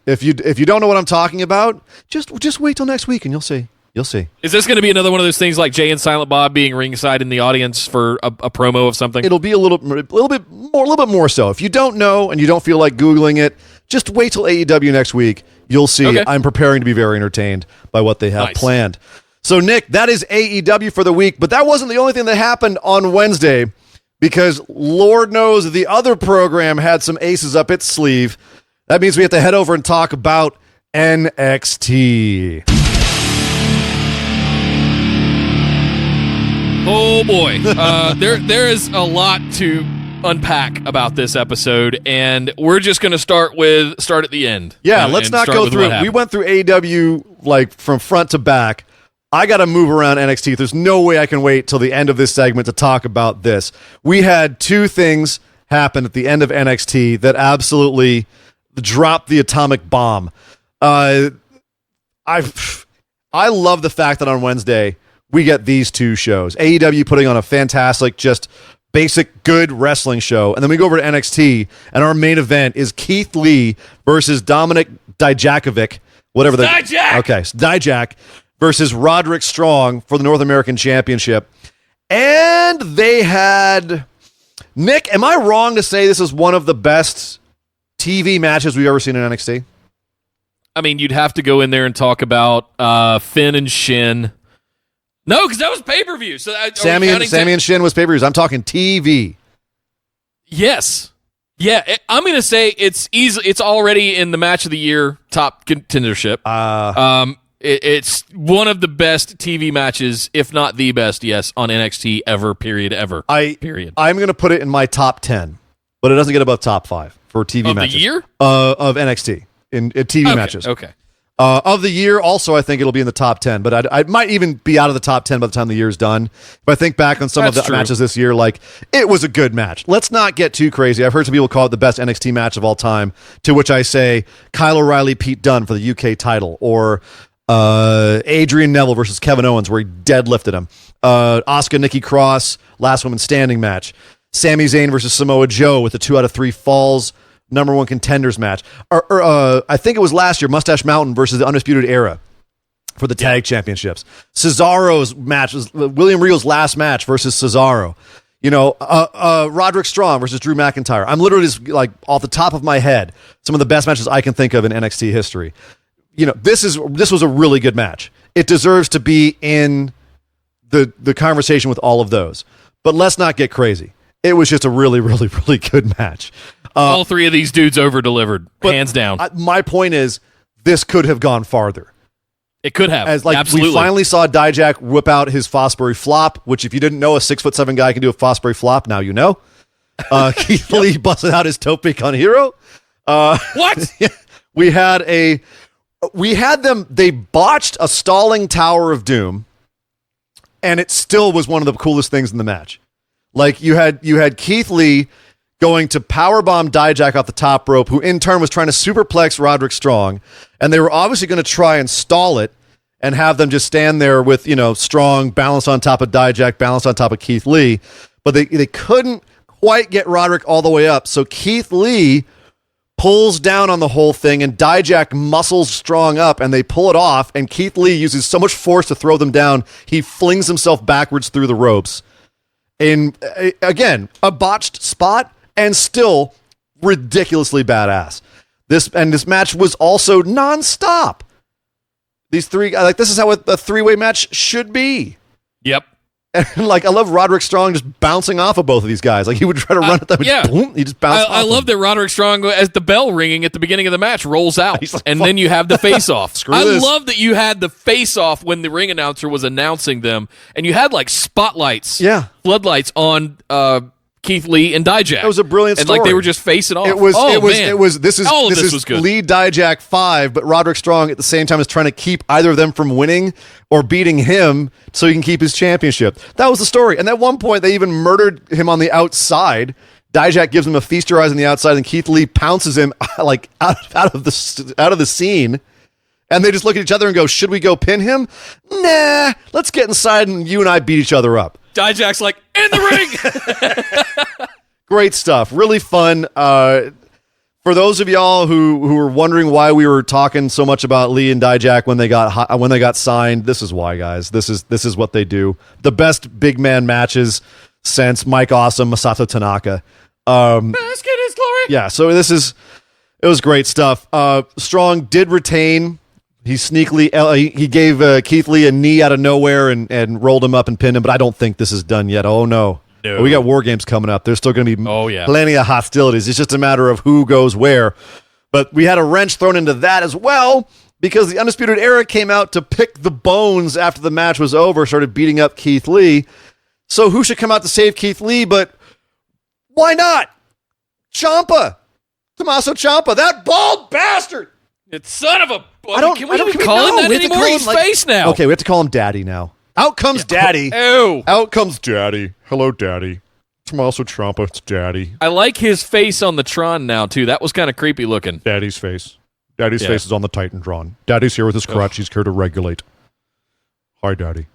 If you don't know what I'm talking about, just wait till next week and you'll see. You'll see. Is this going to be another one of those things like Jay and Silent Bob being ringside in the audience for a promo of something? It'll be a little bit more so. If you don't know and you don't feel like Googling it, just wait till AEW next week. You'll see. Okay. I'm preparing to be very entertained by what they have planned. So, Nick, that is AEW for the week, but that wasn't the only thing that happened on Wednesday, because Lord knows the other program had some aces up its sleeve. That means we have to head over and talk about NXT. Oh boy, there is a lot to unpack about this episode, and we're just going to start at the end. Yeah, let's not go through it. We went through AEW like from front to back. I got to move around NXT. There's no way I can wait till the end of this segment to talk about this. We had two things happen at the end of NXT that absolutely dropped the atomic bomb. I love the fact that on Wednesday we get these two shows. AEW putting on a fantastic, just basic good wrestling show. And then we go over to NXT, and our main event is Keith Lee versus Dominic Dijakovic. Dijak versus Roderick Strong for the North American Championship. And they had... Nick, am I wrong to say this is one of the best TV matches we've ever seen in NXT? I mean, you'd have to go in there and talk about Finn and Shin. No, because that was pay-per-view. So Sammy and Shin was pay-per-views. I'm talking TV. Yes. Yeah, I'm going to say it's already in the match of the year top contendership. It's one of the best TV matches, if not the best, yes, on NXT ever, ever. I'm going to put it in my top 10, but it doesn't get above top 5 for TV matches. Of the year? Of NXT in TV matches. Okay. Of the year, also, I think it'll be in the top 10, but I might even be out of the top 10 by the time the year's done. If I think back on some of the matches this year, like, it was a good match. Let's not get too crazy. I've heard some people call it the best NXT match of all time, to which I say Kyle O'Reilly, Pete Dunne for the UK title, or Adrian Neville versus Kevin Owens, where he deadlifted him. Asuka, Nikki Cross, last woman standing match. Sami Zayn versus Samoa Joe with the 2 out of 3 falls. Number 1 contenders match. I think it was last year, Mustache Mountain versus the Undisputed Era for the tag championships. Cesaro's match was William Regal's last match versus Cesaro. Roderick Strong versus Drew McIntyre. I'm literally just like off the top of my head, some of the best matches I can think of in NXT history. This was a really good match. It deserves to be in the conversation with all of those. But let's not get crazy. It was just a really, really, really good match. All three of these dudes over-delivered, hands down. My point is, this could have gone farther. It could have. We Absolutely. finally saw Dijak whip out his Fosbury flop, which if you didn't know, a 6'7" guy can do a Fosbury flop. Now you know. Keith Lee busted out his Tope Con Hero. What? We had them. They botched a stalling Tower of Doom, and it still was one of the coolest things in the match. Like you had Keith Lee going to powerbomb Dijak off the top rope, who in turn was trying to superplex Roderick Strong, and they were obviously going to try and stall it and have them just stand there with, Strong balanced on top of Dijak, balanced on top of Keith Lee, but they couldn't quite get Roderick all the way up, so Keith Lee pulls down on the whole thing, and Dijak muscles Strong up, and they pull it off, and Keith Lee uses so much force to throw them down, he flings himself backwards through the ropes. In, again, a botched spot, and still ridiculously badass. This match was also nonstop. These three, this is how a three-way match should be. Yep. And I love Roderick Strong just bouncing off of both of these guys. Like he would try to run at them, and boom, he just bounced off. I love that Roderick Strong, as the bell ringing at the beginning of the match, rolls out, and then you have the face-off. I love that you had the face-off when the ring announcer was announcing them, and you had spotlights, floodlights on Keith Lee and Dijak. That was a brilliant story. And they were just facing off. This is good. Lee Dijak 5, but Roderick Strong at the same time is trying to keep either of them from winning or beating him so he can keep his championship. That was the story. And at one point they even murdered him on the outside. Dijak gives him a feast your eyes on the outside, and Keith Lee pounces him out of the scene. And they just look at each other and go, should we go pin him? Nah, let's get inside and you and I beat each other up. Dijak's like, in the ring! Great stuff. Really fun. For those of y'all who were wondering why we were talking so much about Lee and Dijak when they got signed, this is why, guys. This is what they do. The best big man matches since Mike Awesome, Masato Tanaka. Let's get his glory. Yeah, so it was great stuff. Strong did retain. He sneakily he gave Keith Lee a knee out of nowhere and rolled him up and pinned him, but I don't think this is done yet. Oh no. No. We got War Games coming up. There's still going to be yeah. plenty of hostilities. It's just a matter of who goes where. But we had a wrench thrown into that as well because the Undisputed Era came out to pick the bones after the match was over, started beating up Keith Lee. So who should come out to save Keith Lee? But why not? Ciampa. Tommaso Ciampa. That bald bastard. It's son of a... Can we even call him that anymore? He's face now. Okay, we have to call him Daddy now. Out comes Daddy. Ew. Out comes Daddy. Hello, Daddy. Tommaso Ciampa, it's Daddy. I like his face on the Tron now, too. That was kind of creepy looking. Daddy's face. Daddy's face is on the Titantron. Daddy's here with his crutch. He's here to regulate. Hi, Daddy.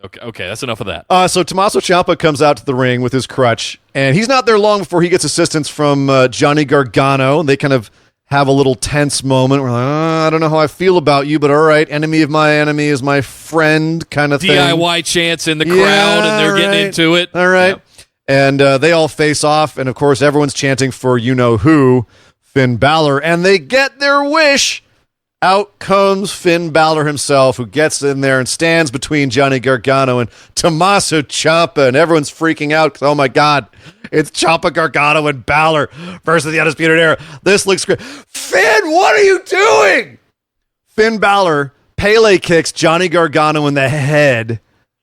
Okay, that's enough of that. So Tommaso Ciampa comes out to the ring with his crutch, and he's not there long before he gets assistance from Johnny Gargano. They kind of have a little tense moment. We're like, I don't know how I feel about you, but all right, enemy of my enemy is my friend kind of thing. DIY chants in the crowd, and they're getting into it. All right. Yep. And they all face off, and of course, everyone's chanting for you-know-who, Finn Balor, and they get their wish. Out comes Finn Balor himself, who gets in there and stands between Johnny Gargano and Tommaso Ciampa, and everyone's freaking out because, oh my God, it's Ciampa, Gargano, and Balor versus the Undisputed Era. This looks great. Finn, what are you doing? Finn Balor Pele kicks Johnny Gargano in the head.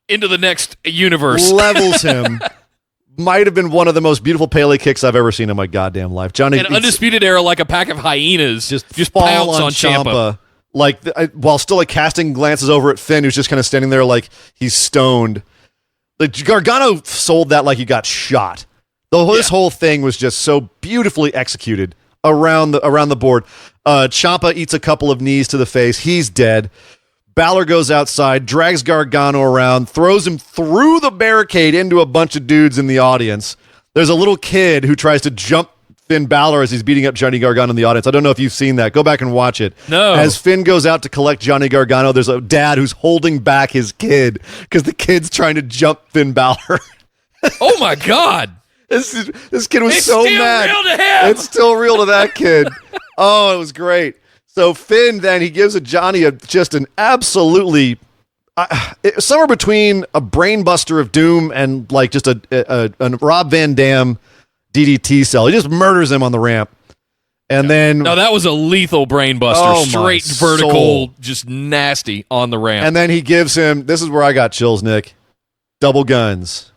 Into the next universe. Levels him. Might have been one of the most beautiful Pele kicks I've ever seen in my goddamn life. Johnny, an Undisputed Era, like a pack of hyenas, just fall pounce on Ciampa. Like while still like casting glances over at Finn, who's just kind of standing there like he's stoned. Like Gargano sold that like he got shot. This whole thing was just so beautifully executed around the board. Ciampa eats a couple of knees to the face. He's dead. Balor goes outside, drags Gargano around, throws him through the barricade into a bunch of dudes in the audience. There's a little kid who tries to jump Finn Balor as he's beating up Johnny Gargano in the audience. I don't know if you've seen that. Go back and watch it. No. As Finn goes out to collect Johnny Gargano, there's a dad who's holding back his kid because the kid's trying to jump Finn Balor. Oh my God. This kid was so mad. It's still real to him. It's still real to that kid. Oh, it was great. So Finn then he gives Johnny just an absolutely somewhere between a brainbuster of doom and like just a Rob Van Dam DDT cell. He just murders him on the ramp, and then that was a lethal brainbuster, Oh, straight my vertical, soul. just nasty on the ramp. And then he gives him. This is where I got chills, Nick. Double guns,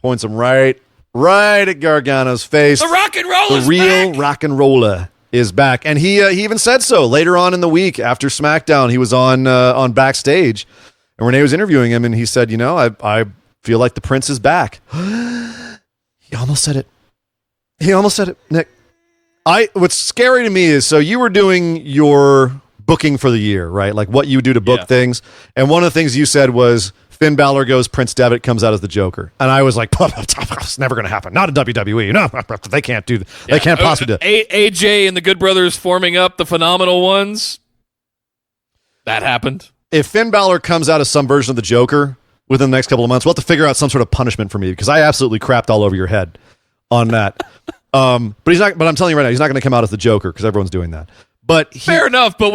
points him right at Gargano's face. The rock and roll, the real rock and roller is back, and he even said so later on in the week after SmackDown. He was on backstage, and Renee was interviewing him, and he said, I feel like the Prince is back. He almost said it, Nick. What's scary to me is, so you were doing your booking for the year, right? Like what you would do to book things, and one of the things you said was Finn Balor goes, Prince Devitt comes out as the Joker. And I was like, it's never going to happen. Not in WWE. No, they can't do that. They can't possibly do it. AJ and the Good Brothers forming up the Phenomenal Ones. That happened. If Finn Balor comes out as some version of the Joker within the next couple of months, we'll have to figure out some sort of punishment for me because I absolutely crapped all over your head on that. But he's not. But I'm telling you right now, he's not going to come out as the Joker because everyone's doing that. But fair enough. But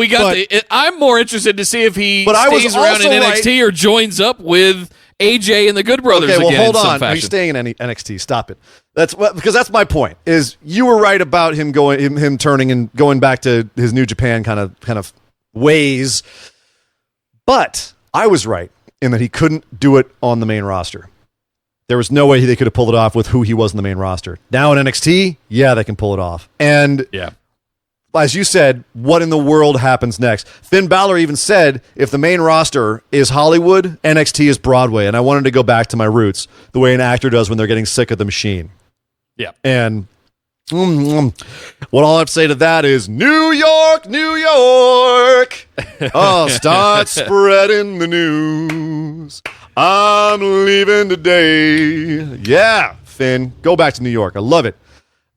I'm more interested to see if he stays around in NXT or joins up with AJ and the Good Brothers. Okay, well, again, hold on. He's staying in NXT. Stop it. Because that's my point. Is you were right about him turning and going back to his New Japan kind of ways. But I was right in that he couldn't do it on the main roster. There was no way they could have pulled it off with who he was in the main roster. Now in NXT, they can pull it off. And as you said, what in the world happens next? Finn Balor even said, if the main roster is Hollywood, NXT is Broadway. And I wanted to go back to my roots, the way an actor does when they're getting sick of the machine. Yeah. And What all I have to say to that is New York, New York. Oh, start spreading the news. I'm leaving today. Yeah, Finn, go back to New York. I love it.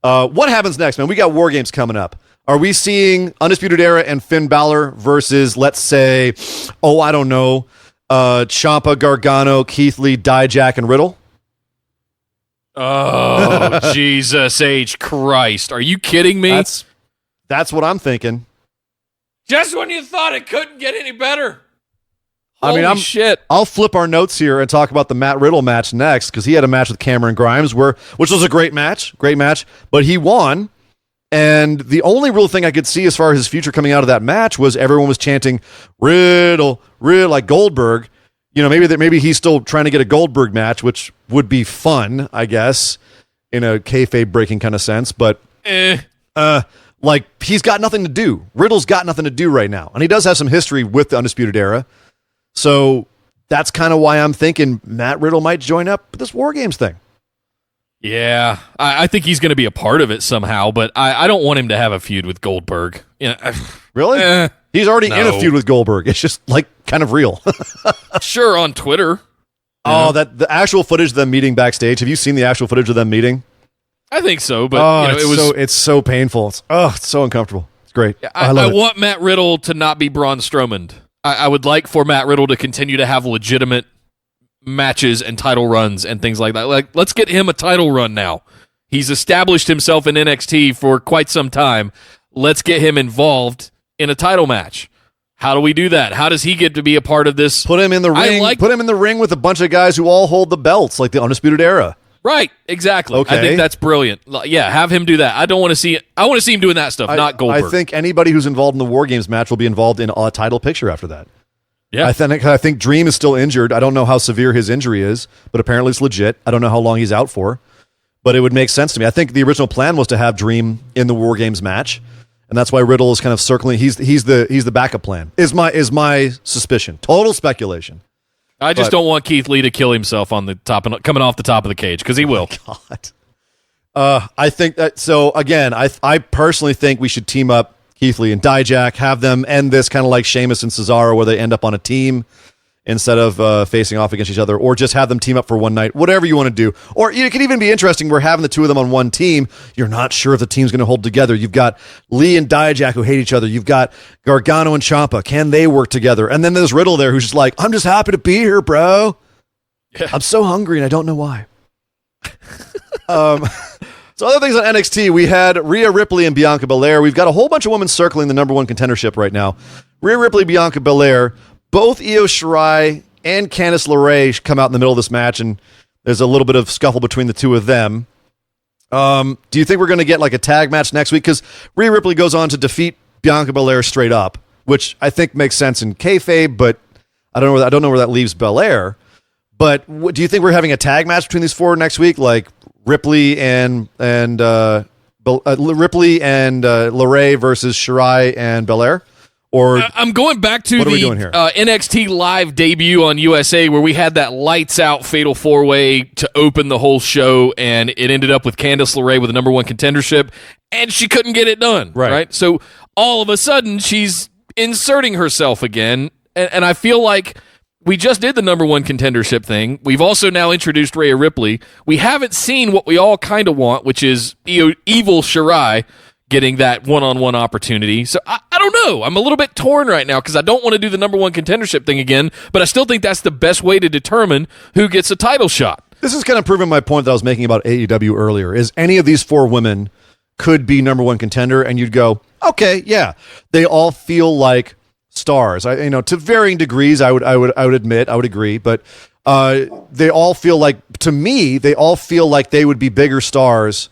What happens next, man? We got War Games coming up. Are we seeing Undisputed Era and Finn Balor versus, let's say, I don't know, Ciampa, Gargano, Keith Lee, Dijak, and Riddle? Oh, Jesus H. Christ. Are you kidding me? That's what I'm thinking. Just when you thought it couldn't get any better. Holy shit. I'll flip our notes here and talk about the Matt Riddle match next, because he had a match with Cameron Grimes, which was a great match, but he won. And the only real thing I could see as far as his future coming out of that match was everyone was chanting Riddle, like Goldberg. You know, maybe he's still trying to get a Goldberg match, which would be fun, I guess, in a kayfabe breaking kind of sense. But like he's got nothing to do. Riddle's got nothing to do right now, and he does have some history with the Undisputed Era. So that's kind of why I'm thinking Matt Riddle might join up with this War Games thing. Yeah, I think he's going to be a part of it somehow, but I don't want him to have a feud with Goldberg. Really? He's already in a feud with Goldberg. It's just like kind of real. Sure, on Twitter. Oh, that the actual footage of them meeting backstage. Have you seen the actual footage of them meeting? I think so, but it's so painful. It's so uncomfortable. It's great. I want Matt Riddle to not be Braun Strowman. I would like for Matt Riddle to continue to have legitimate matches and title runs and things like that. Like, let's get him a title run now. He's established himself in NXT for quite some time. Let's get him involved in a title match. How do we do that? How does he get to be a part of this? Put him in the ring. Put him in the ring with a bunch of guys who all hold the belts, like the Undisputed Era. Right, exactly. Okay. I think that's brilliant. Yeah, have him do that. I want to see him doing that stuff, not Goldberg. I think anybody who's involved in the War Games match will be involved in a title picture after that. Yeah. I think Dream is still injured. I don't know how severe his injury is, but apparently it's legit. I don't know how long he's out for, but it would make sense to me. I think the original plan was to have Dream in the War Games match, and that's why Riddle is kind of circling. He's the backup plan. Is my suspicion. Total speculation. I just don't want Keith Lee to kill himself on the top and coming off the top of the cage, because he will. God. I think that. So again, I personally think we should team up Keith Lee and Dijak, have them end this kind of like Sheamus and Cesaro, where they end up on a team instead of facing off against each other, or just have them team up for one night, whatever you want to do. Or it could even be interesting where having the two of them on one team, you're not sure if the team's going to hold together. You've got Lee and Dijak who hate each other. You've got Gargano and Ciampa. Can they work together? And then there's Riddle there who's just like, I'm just happy to be here, bro. Yeah. I'm so hungry and I don't know why. So other things on NXT, we had Rhea Ripley and Bianca Belair. We've got a whole bunch of women circling the number one contendership right now. Rhea Ripley, Bianca Belair, both Io Shirai and Candice LeRae come out in the middle of this match, and there's a little bit of scuffle between the two of them. Do you think we're going to get like a tag match next week? Because Rhea Ripley goes on to defeat Bianca Belair straight up, which I think makes sense in kayfabe, but I don't know where that leaves Belair. But do you think we're having a tag match between these four next week, like Ripley and LeRae versus Shirai and Belair? Or I'm going back to the NXT Live debut on USA, where we had that lights out fatal 4-way to open the whole show, and it ended up with Candice LeRae with the number one contendership, and she couldn't get it done. Right? So all of a sudden, she's inserting herself again, and I feel like we just did the number one contendership thing. We've also now introduced Rhea Ripley. We haven't seen what we all kind of want, which is evil Shirai getting that one-on-one opportunity. So I don't know. I'm a little bit torn right now because I don't want to do the number one contendership thing again, but I still think that's the best way to determine who gets a title shot. This is kind of proving my point that I was making about AEW earlier, is any of these four women could be number one contender, and you'd go, okay, yeah. They all feel like stars. To varying degrees, I would admit, I would agree, but they all feel like they would be bigger stars.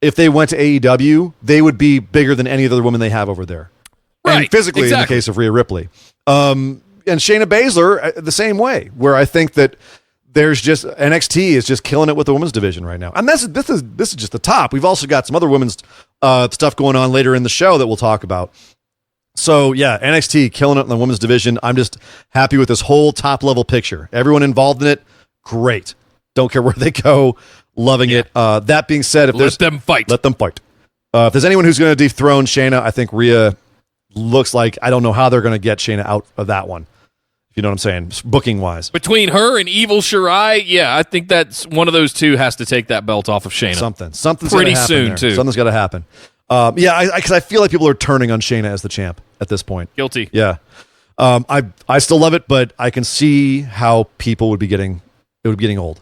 If they went to AEW, they would be bigger than any other woman they have over there. Right. And physically, exactly. In the case of Rhea Ripley. And Shayna Baszler, the same way, where I think that there's just NXT is just killing it with the women's division right now. And this is just the top. We've also got some other women's stuff going on later in the show that we'll talk about. So, yeah, NXT killing it in the women's division. I'm just happy with this whole top-level picture. Everyone involved in it, great. Don't care where they go. Loving it. That being said, let them fight. Let them fight. If there's anyone who's going to dethrone Shayna, I think Rhea looks like, I don't know how they're going to get Shayna out of that one. If you know what I'm saying, booking wise. Between her and Evil Shirai, yeah, I think that's one of those two has to take that belt off of Shayna. Something's pretty gonna happen soon there. too. Something's got to happen. Because I feel like people are turning on Shayna as the champ at this point. Guilty. Yeah. I still love it, but I can see how people would be getting old.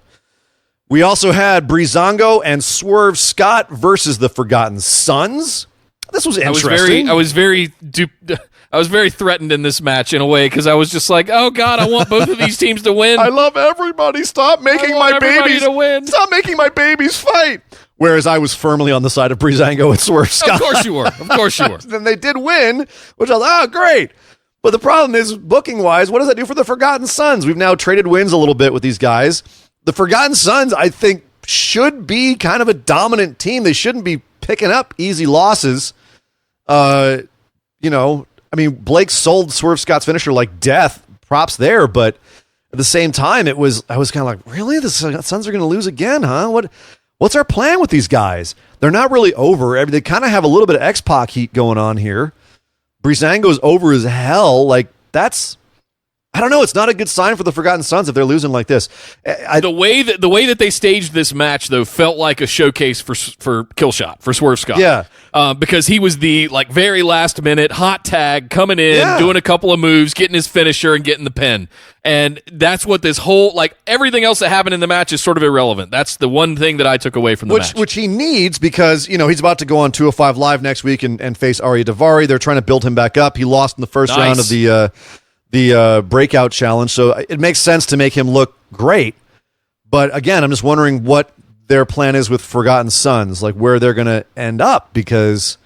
We also had Breezango and Swerve Scott versus the Forgotten Sons. This was interesting. I was very threatened in this match in a way because I was just like, oh God, I want both of these teams to win. I love everybody. Stop making my babies to win. Stop making my babies fight. Whereas I was firmly on the side of Breezango and Swerve Scott. Of course you were. Of course you were. Then they did win, which I was great. But the problem is, booking wise, what does that do for the Forgotten Sons? We've now traded wins a little bit with these guys. The Forgotten Sons, I think, should be kind of a dominant team. They shouldn't be picking up easy losses. Blake sold Swerve Scott's finisher like death. Props there, but at the same time, I was kind of like, really? The Sons are going to lose again, huh? What's our plan with these guys? They're not really over. They kind of have a little bit of X-Pac heat going on here. Breezango's over as hell. Like, that's... I don't know. It's not a good sign for the Forgotten Sons if they're losing like this. The way that they staged this match, though, felt like a showcase for Killshot, for Swerve Scott. Yeah. Because he was the very last minute hot tag coming in, doing a couple of moves, getting his finisher and getting the pin. And that's what this whole, everything else that happened in the match is sort of irrelevant. That's the one thing that I took away from the match. Which he needs because, he's about to go on 205 Live next week and face Arya Daivari. They're trying to build him back up. He lost in the first round of the breakout challenge, so it makes sense to make him look great. But again, I'm just wondering what their plan is with Forgotten Sons, like where they're going to end up, because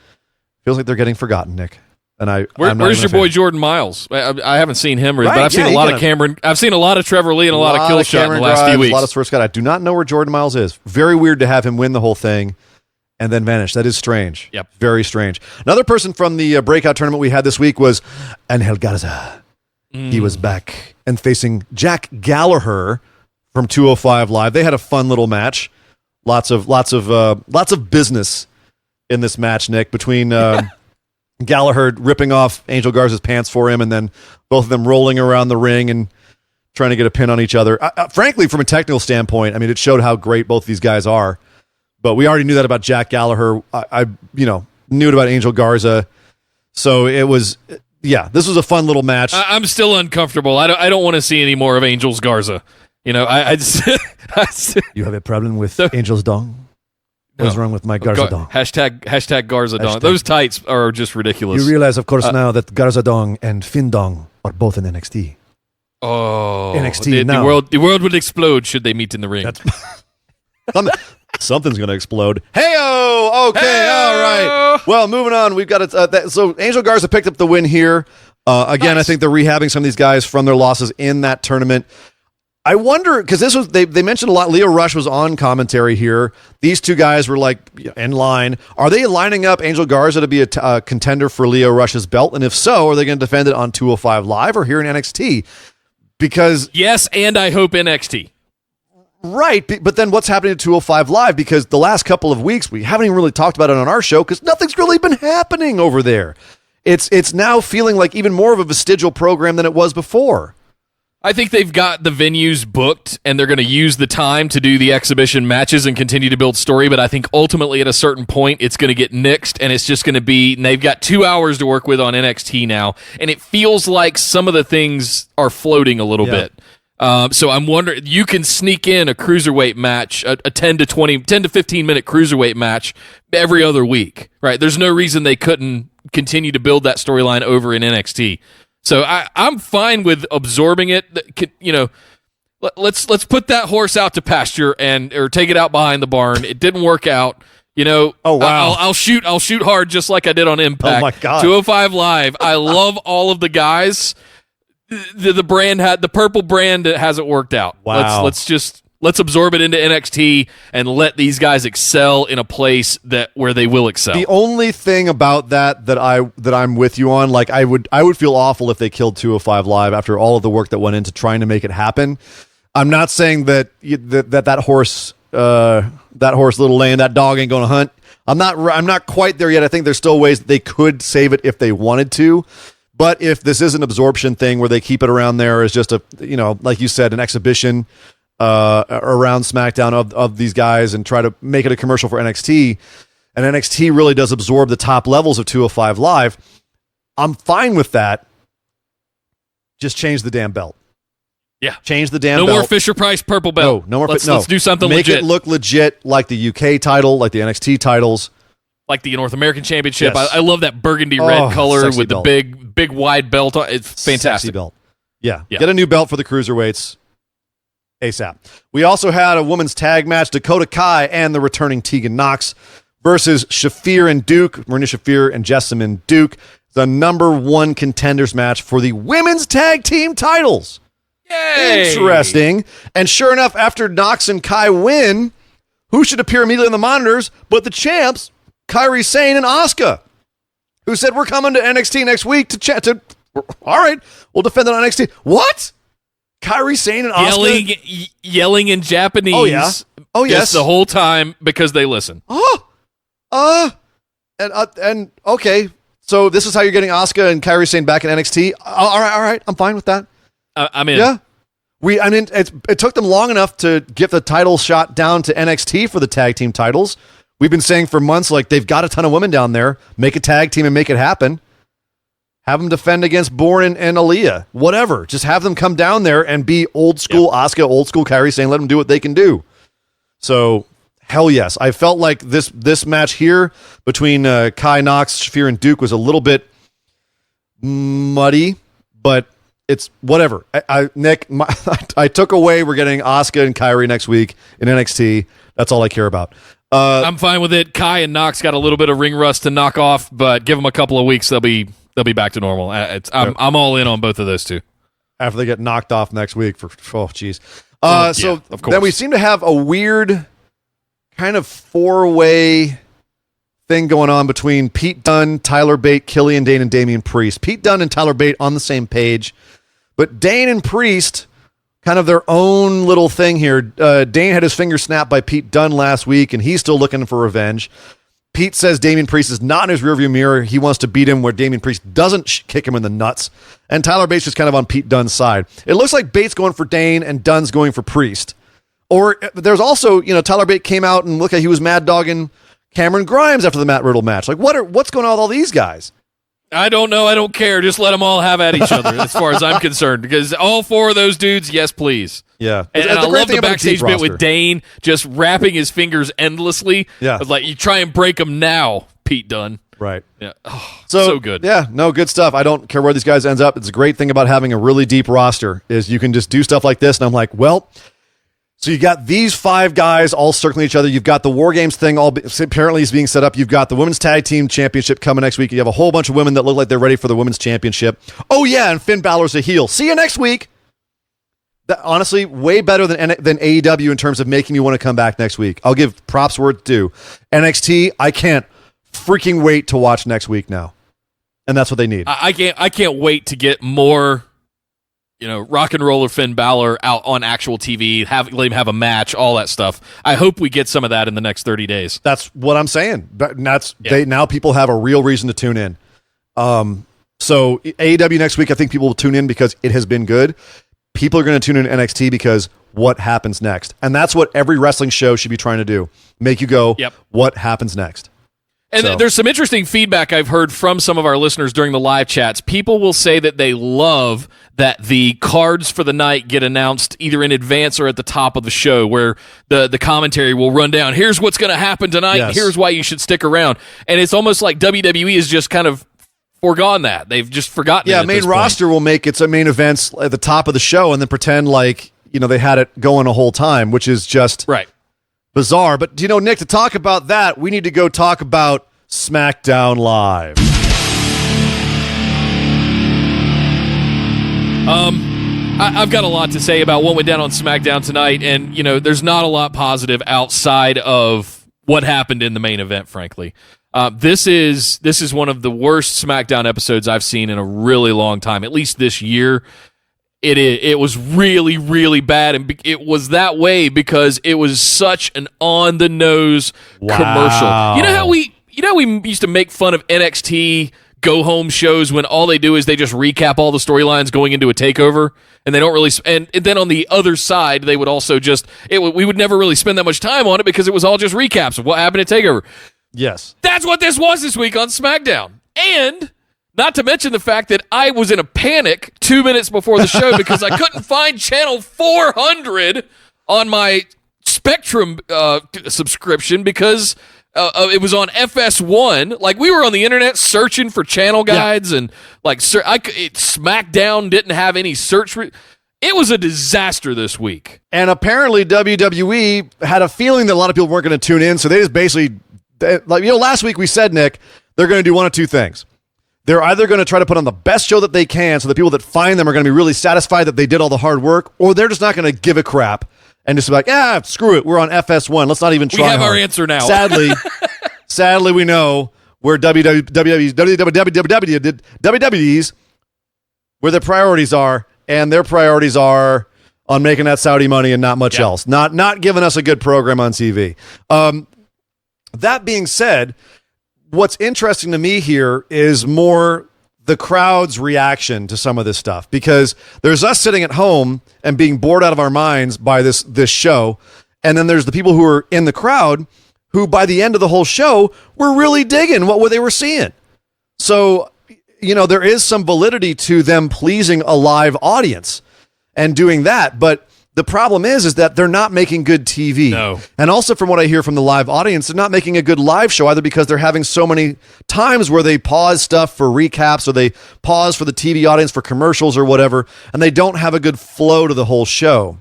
it feels like they're getting forgotten, Nick. And where's your boy Jordan Miles? I haven't seen him, but I've seen a lot of Cameron. I've seen a lot of Trevor Lee and a lot of Killshot in the last few weeks. A lot of Swerve Scott. I do not know where Jordan Miles is. Very weird to have him win the whole thing and then vanish. That is strange. Yep, very strange. Another person from the breakout tournament we had this week was Angel Garza. He was back and facing Jack Gallagher from 205 Live. They had a fun little match. Lots of business in this match, Nick, between Gallagher ripping off Angel Garza's pants for him and then both of them rolling around the ring and trying to get a pin on each other. Frankly, from a technical standpoint, it showed how great both these guys are. But we already knew that about Jack Gallagher. I knew it about Angel Garza. So it was... Yeah, this was a fun little match. I'm still uncomfortable. I don't want to see any more of Angel's Garza. I just you have a problem with Angel's dong? What's wrong with my Garza dong? Hashtag Garza dong. Those tights are just ridiculous. You realize, of course, now that Garza dong and Finn dong are both in NXT. Oh, NXT now. The world would explode should they meet in the ring. Something's going to explode. Hey-oh! Okay, Hey-o! all right. Well, moving on. We've got so Angel Garza picked up the win here. Again, nice. I think they're rehabbing some of these guys from their losses in that tournament. I wonder, because this was they mentioned a lot. Leo Rush was on commentary here. These two guys were in line. Are they lining up Angel Garza to be a contender for Leo Rush's belt? And if so, are they going to defend it on 205 Live or here in NXT? Because yes, and I hope NXT. Right, but then what's happening at 205 Live? Because the last couple of weeks, we haven't even really talked about it on our show because nothing's really been happening over there. It's now feeling like even more of a vestigial program than it was before. I think they've got the venues booked, and they're going to use the time to do the exhibition matches and continue to build story, but I think ultimately at a certain point, it's going to get nixed, and it's just going to be, they've got 2 hours to work with on NXT now, and it feels like some of the things are floating a little bit. So I'm wondering, you can sneak in a cruiserweight match, a 10 to 15 minute cruiserweight match every other week, right? There's no reason they couldn't continue to build that storyline over in NXT. So I'm fine with absorbing it. Let's put that horse out to pasture or take it out behind the barn. It didn't work out. Oh wow! I'll shoot hard just like I did on Impact. Oh my God! 205 Live. I love all of the guys. The brand the purple brand hasn't worked out. Wow. Let's absorb it into NXT and let these guys excel in a place where they will excel. The only thing about that I'm with you on, I would feel awful if they killed 205 Live after all of the work that went into trying to make it happen. I'm not saying that that horse that horse little lane. That dog ain't going to hunt. I'm not quite there yet. I think there's still ways that they could save it if they wanted to. But if this is an absorption thing where they keep it around there as just a, like you said, an exhibition around SmackDown of these guys and try to make it a commercial for NXT, and NXT really does absorb the top levels of 205 Live, I'm fine with that. Just change the damn belt. Yeah. Change the damn belt. No more Fisher-Price purple belt. No more. Let's do something Make legit. Make it look legit like the UK title, like the NXT titles. Like the North American Championship. Yes. I love that burgundy red color with belt. the big wide belt. It's fantastic. Sexy belt. Yeah. Get a new belt for the cruiserweights ASAP. We also had a women's tag match, Dakota Kai and the returning Tegan Nox versus Shafir and Duke, Marina Shafir and Jessamine Duke, the number one contenders match for the women's tag team titles. Yay! Interesting. And sure enough, after Nox and Kai win, who should appear immediately on the monitors but the champs, Kairi Sane and Asuka, who said, we're coming to NXT next week to chat. All right, we'll defend it on NXT. What? Kairi Sane and Asuka? Yelling in Japanese. Oh, yeah. Oh, yes. The whole time because they listen. And okay, so this is how you're getting Asuka and Kairi Sane back in NXT? All right, I'm fine with that. I'm in. Yeah. It took them long enough to get the title shot down to NXT for the tag team titles. We've been saying for months, like, they've got a ton of women down there. Make a tag team and make it happen. Have them defend against Bourne and Aaliyah. Whatever. Just have them come down there and be old school Asuka, old school Kairi Sane. Let them do what they can do. So, hell yes. I felt like this match here between Kai, Nox, Shafir, and Duke was a little bit muddy, but it's whatever. Nick, I took away we're getting Asuka and Kairi next week in NXT. That's all I care about. I'm fine with it. Kai and Nox got a little bit of ring rust to knock off, but give them a couple of weeks, they'll be back to normal. I'm all in on both of those two. After they get knocked off next week jeez. So of course. Then we seem to have a weird kind of four-way thing going on between Pete Dunne, Tyler Bate, Killian Dane, and Damian Priest. Pete Dunne and Tyler Bate on the same page, but Dane and Priest kind of their own little thing here. Dane had his finger snapped by Pete Dunne last week, and he's still looking for revenge. Pete says Damian Priest is not in his rearview mirror. He wants to beat him where Damian Priest doesn't kick him in the nuts. And Tyler Bates is kind of on Pete Dunne's side. It looks like Bates going for Dane and Dunne's going for Priest. Or there's also, Tyler Bate came out and looked like he was mad dogging Cameron Grimes after the Matt Riddle match. Like, what's going on with all these guys? I don't know. I don't care. Just let them all have at each other as far as I'm concerned. Because all four of those dudes, yes, please. Yeah. And I love the backstage bit with Dane just wrapping his fingers endlessly. Yeah. It's like, you try and break them now, Pete Dunne. Right. Yeah. Oh, so good. Yeah. No, good stuff. I don't care where these guys ends up. It's a great thing about having a really deep roster is you can just do stuff like this. And I'm like, well, so you got these five guys all circling each other. You've got the War Games thing apparently is being set up. You've got the Women's Tag Team Championship coming next week. You have a whole bunch of women that look like they're ready for the Women's Championship. Oh, yeah, and Finn Balor's a heel. See you next week. Honestly, way better than AEW in terms of making me want to come back next week. I'll give props where it's due. NXT, I can't freaking wait to watch next week now. And that's what they need. I can't wait to get more... rock and roller Finn Balor out on actual TV, let him have a match, all that stuff. I hope we get some of that in the next 30 days. That's what I'm saying. Now people have a real reason to tune in. So AEW next week, I think people will tune in because it has been good. People are going to tune in NXT because what happens next? And that's what every wrestling show should be trying to do. Make you go, what happens next? And there's some interesting feedback I've heard from some of our listeners during the live chats. People will say that they love that the cards for the night get announced either in advance or at the top of the show, where the commentary will run down, here's what's going to happen tonight, and here's why you should stick around. And it's almost like WWE has just kind of foregone that. They've just forgotten it. Yeah, main roster will make its main events at the top of the show and then pretend like, they had it going a whole time, which is just... Right. Bizarre. But, Nick, to talk about that, we need to go talk about SmackDown Live. I've got a lot to say about what went down on SmackDown tonight, and, there's not a lot positive outside of what happened in the main event, frankly. This is one of the worst SmackDown episodes I've seen in a really long time, at least this year. It was really, really bad, and it was that way because it was such an on-the-nose commercial. You know how we used to make fun of NXT go-home shows when all they do is they just recap all the storylines going into a takeover, and they don't really. And then on the other side, they would also we would never really spend that much time on it because it was all just recaps of what happened at takeover. Yes, that's what this was this week on SmackDown, and. Not to mention the fact that I was in a panic 2 minutes before the show because I couldn't find channel 400 on my Spectrum subscription because it was on FS1. Like, we were on the internet searching for channel guides and SmackDown didn't have any search. It was a disaster this week. And apparently WWE had a feeling that a lot of people weren't going to tune in, so they just basically, last week we said, Nick, they're going to do one of two things. They're either going to try to put on the best show that they can so the people that find them are going to be really satisfied that they did all the hard work, or they're just not going to give a crap and just be like, screw it, we're on FS1. Let's not even try. We have our answer now. Sadly, we know where WWE's where their priorities are, and their priorities are on making that Saudi money and not much else. Not giving us a good program on TV. That being said, what's interesting to me here is more the crowd's reaction to some of this stuff, because there's us sitting at home and being bored out of our minds by this show, and then there's the people who are in the crowd who by the end of the whole show were really digging what they were seeing. So, there is some validity to them pleasing a live audience and doing that, but the problem is that they're not making good TV. No. And also from what I hear from the live audience, they're not making a good live show either, because they're having so many times where they pause stuff for recaps, or they pause for the TV audience for commercials or whatever, and they don't have a good flow to the whole show.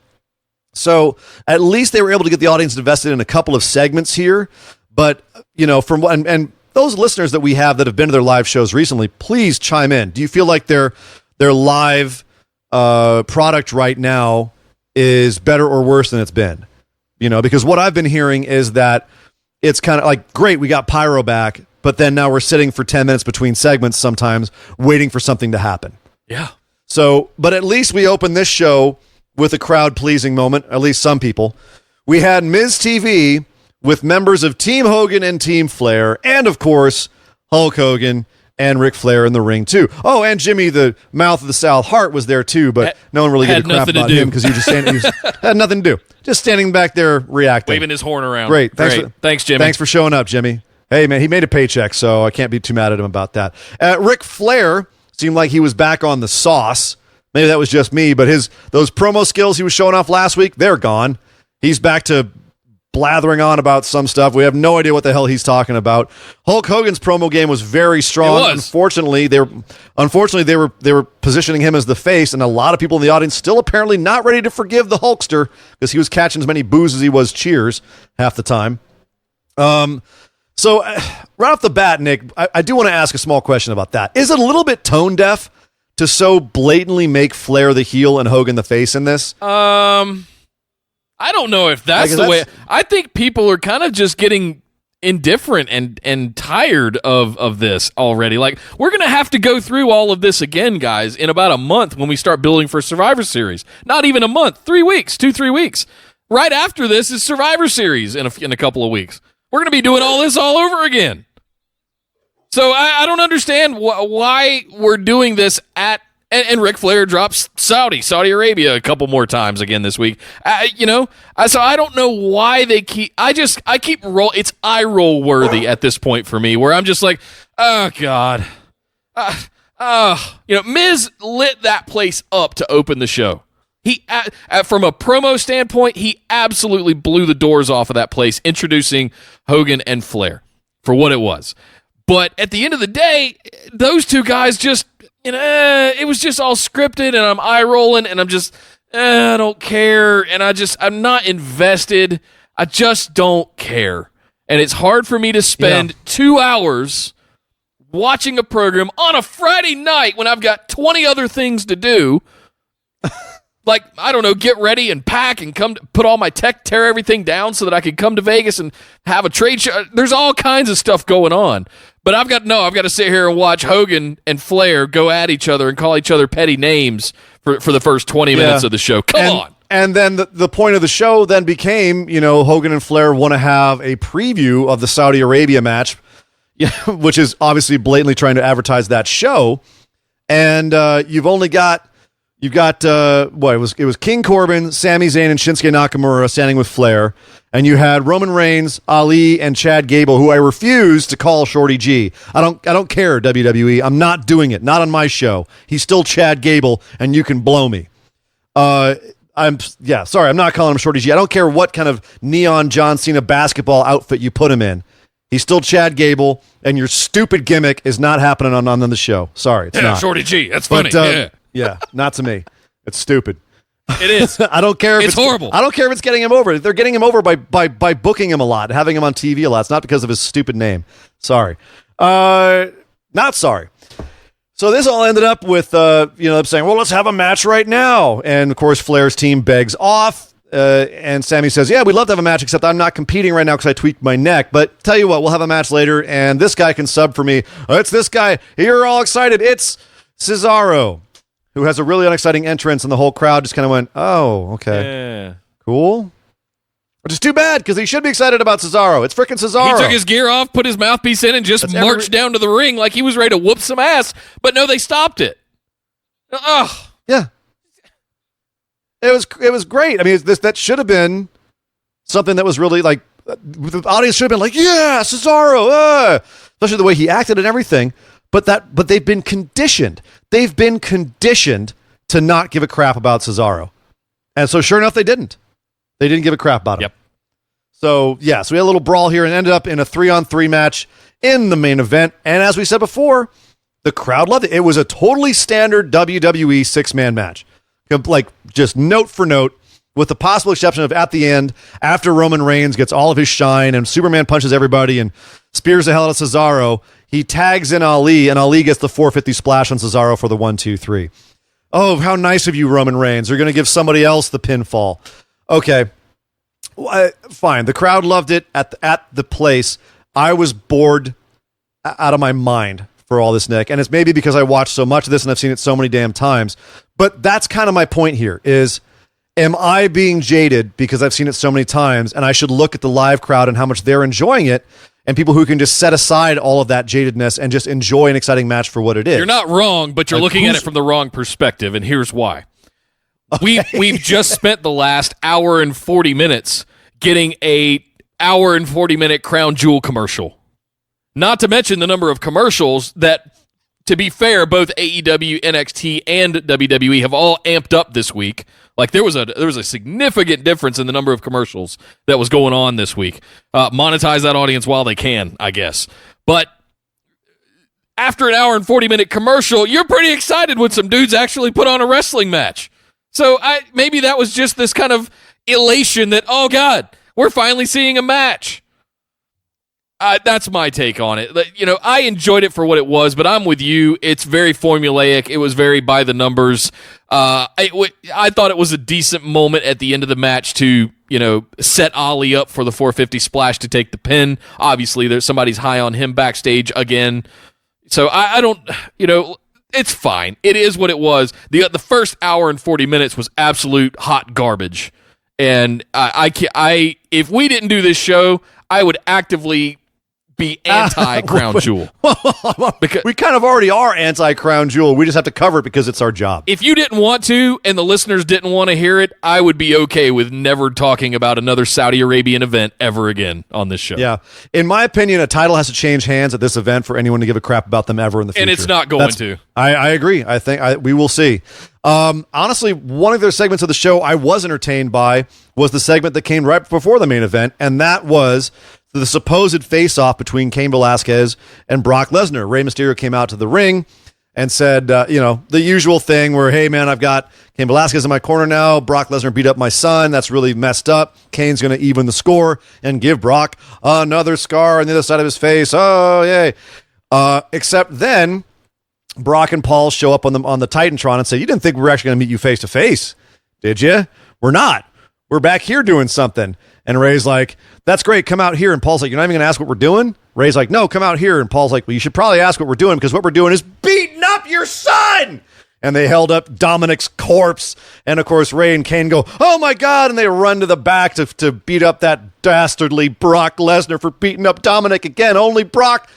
So at least they were able to get the audience invested in a couple of segments here. But, from and those listeners that we have that have been to their live shows recently, please chime in. Do you feel like their live product right now is better or worse than it's been? Because what I've been hearing is that it's kind of like, great, we got Pyro back, but then now we're sitting for 10 minutes between segments sometimes waiting for something to happen. Yeah. So, but at least we opened this show with a crowd-pleasing moment, at least some people. We had Miz TV with members of Team Hogan and Team Flair, and of course, Hulk Hogan and Ric Flair in the ring too. Oh, and Jimmy, the Mouth of the South Hart, was there too, but no one really gave a crap about him because he had nothing to do. Just standing back there reacting. Waving his horn around. Great. Thanks, Jimmy. Thanks for showing up, Jimmy. Hey, man, he made a paycheck, so I can't be too mad at him about that. Ric Flair seemed like he was back on the sauce. Maybe that was just me, but those promo skills he was showing off last week, they're gone. He's back to blathering on about some stuff. We have no idea what the hell he's talking about. Hulk Hogan's promo game was very strong. It was. Unfortunately, they were positioning him as the face, and a lot of people in the audience still apparently not ready to forgive the Hulkster because he was catching as many boos as he was cheers half the time. So right off the bat, Nick, I do want to ask a small question about that. Is it a little bit tone deaf to so blatantly make Flair the heel and Hogan the face in this? I don't know if that's the way. I think people are kind of just getting indifferent and tired of this already. Like, we're going to have to go through all of this again, guys, in about a month when we start building for Survivor Series. Not even a month, 3 weeks, 3 weeks. Right after this is Survivor Series in a couple of weeks. We're going to be doing all this all over again. So I don't understand why we're doing this and Ric Flair drops Saudi Arabia a couple more times again this week. So I don't know why they keep. I keep roll. It's eye roll worthy at this point for me, where I'm just like, oh God, Miz lit that place up to open the show. He, from a promo standpoint, he absolutely blew the doors off of that place, introducing Hogan and Flair for what it was. But at the end of the day, those two guys just, it was just all scripted, and I'm eye rolling, and I'm just, I don't care, and I'm not invested. I just don't care. And it's hard for me to spend 2 hours watching a program on a Friday night when I've got 20 other things to do. Like, I don't know, get ready and pack and come put all my tech, tear everything down so that I can come to Vegas and have a trade show. There's all kinds of stuff going on. But I've got to sit here and watch Hogan and Flair go at each other and call each other petty names for the first 20 minutes of the show. Come on. And then the point of the show then became, Hogan and Flair want to have a preview of the Saudi Arabia match, which is obviously blatantly trying to advertise that show. And you've got it was King Corbin, Sami Zayn, and Shinsuke Nakamura standing with Flair. And you had Roman Reigns, Ali, and Chad Gable, who I refuse to call Shorty G. I don't care, WWE. I'm not doing it. Not on my show. He's still Chad Gable, and you can blow me. I'm not calling him Shorty G. I don't care what kind of neon John Cena basketball outfit you put him in. He's still Chad Gable, and your stupid gimmick is not happening on the show. Sorry, it's not. Shorty G. That's funny. Not to me. It's stupid. It is. I don't care if it's horrible. I don't care if it's getting him over. They're getting him over by booking him a lot, having him on TV a lot. It's not because of his stupid name. Sorry. Not sorry. So this all ended up with them saying, well, let's have a match right now. And of course, Flair's team begs off. And Sammy says, yeah, we'd love to have a match, except I'm not competing right now because I tweaked my neck. But tell you what, we'll have a match later, and this guy can sub for me. It's this guy. You're all excited. It's Cesaro, who has a really unexciting entrance, and the whole crowd just kind of went, oh, okay. Yeah. Cool. Which is too bad, because he should be excited about Cesaro. It's freaking Cesaro. He took his gear off, put his mouthpiece in, and just marched down to the ring like he was ready to whoop some ass. But no, they stopped it. Ugh. Yeah. It was great. I mean, that should have been something that was really like, the audience should have been like, yeah, Cesaro, especially the way he acted and everything. But they've been conditioned. They've been conditioned to not give a crap about Cesaro. And so sure enough, they didn't. They didn't give a crap about him. Yep. So we had a little brawl here and ended up in a 3-on-3 match in the main event. And as we said before, the crowd loved it. It was a totally standard WWE 6-man match. Like just note for note, with the possible exception of at the end, after Roman Reigns gets all of his shine and Superman punches everybody and spears the hell out of Cesaro, he tags in Ali, and Ali gets the 450 splash on Cesaro for the 1-2-3. Oh, how nice of you, Roman Reigns. You're going to give somebody else the pinfall. Okay, fine. The crowd loved it at the place. I was bored out of my mind for all this, Nick, and it's maybe because I watched so much of this and I've seen it so many damn times. But that's kind of my point here is, am I being jaded because I've seen it so many times and I should look at the live crowd and how much they're enjoying it, and people who can just set aside all of that jadedness and just enjoy an exciting match for what it is? You're not wrong, but you're looking at it from the wrong perspective, and here's why. Okay. We've just spent the last hour and 40 minutes getting a hour and 40-minute Crown Jewel commercial. Not to mention the number of commercials that, to be fair, both AEW, NXT, and WWE have all amped up this week. Like there was a significant difference in the number of commercials that was going on this week. Monetize that audience while they can, I guess. But after an hour and 40-minute commercial, you're pretty excited when some dudes actually put on a wrestling match. So maybe that was just this kind of elation that, oh God, we're finally seeing a match. That's my take on it. I enjoyed it for what it was, but I'm with you. It's very formulaic. It was very by the numbers. I thought it was a decent moment at the end of the match to, set Ali up for the 450 splash to take the pin. Obviously, there's somebody's high on him backstage again. So I don't, it's fine. It is what it was. The first hour and 40 minutes was absolute hot garbage. And if we didn't do this show, I would actively be anti-Crown Jewel. Because we kind of already are anti-Crown Jewel. We just have to cover it because it's our job. If you didn't want to and the listeners didn't want to hear it, I would be okay with never talking about another Saudi Arabian event ever again on this show. Yeah. In my opinion, a title has to change hands at this event for anyone to give a crap about them ever in the future. And it's not going to. I agree. I think we will see. Honestly, one of their segments of the show I was entertained by was the segment that came right before the main event, and that was the supposed face-off between Cain Velasquez and Brock Lesnar. Rey Mysterio came out to the ring and said, the usual thing where, hey, man, I've got Cain Velasquez in my corner now. Brock Lesnar beat up my son. That's really messed up. Cain's going to even the score and give Brock another scar on the other side of his face. Oh, yay. Except then Brock and Paul show up on the Titantron and say, you didn't think we were actually going to meet you face-to-face, did you? We're not. We're back here doing something. And Ray's like, that's great. Come out here. And Paul's like, you're not even going to ask what we're doing? Ray's like, no, come out here. And Paul's like, well, you should probably ask what we're doing because what we're doing is beating up your son. And they held up Dominic's corpse. And, of course, Ray and Kane go, oh, my God. And they run to the back to beat up that dastardly Brock Lesnar for beating up Dominic again. Only Brock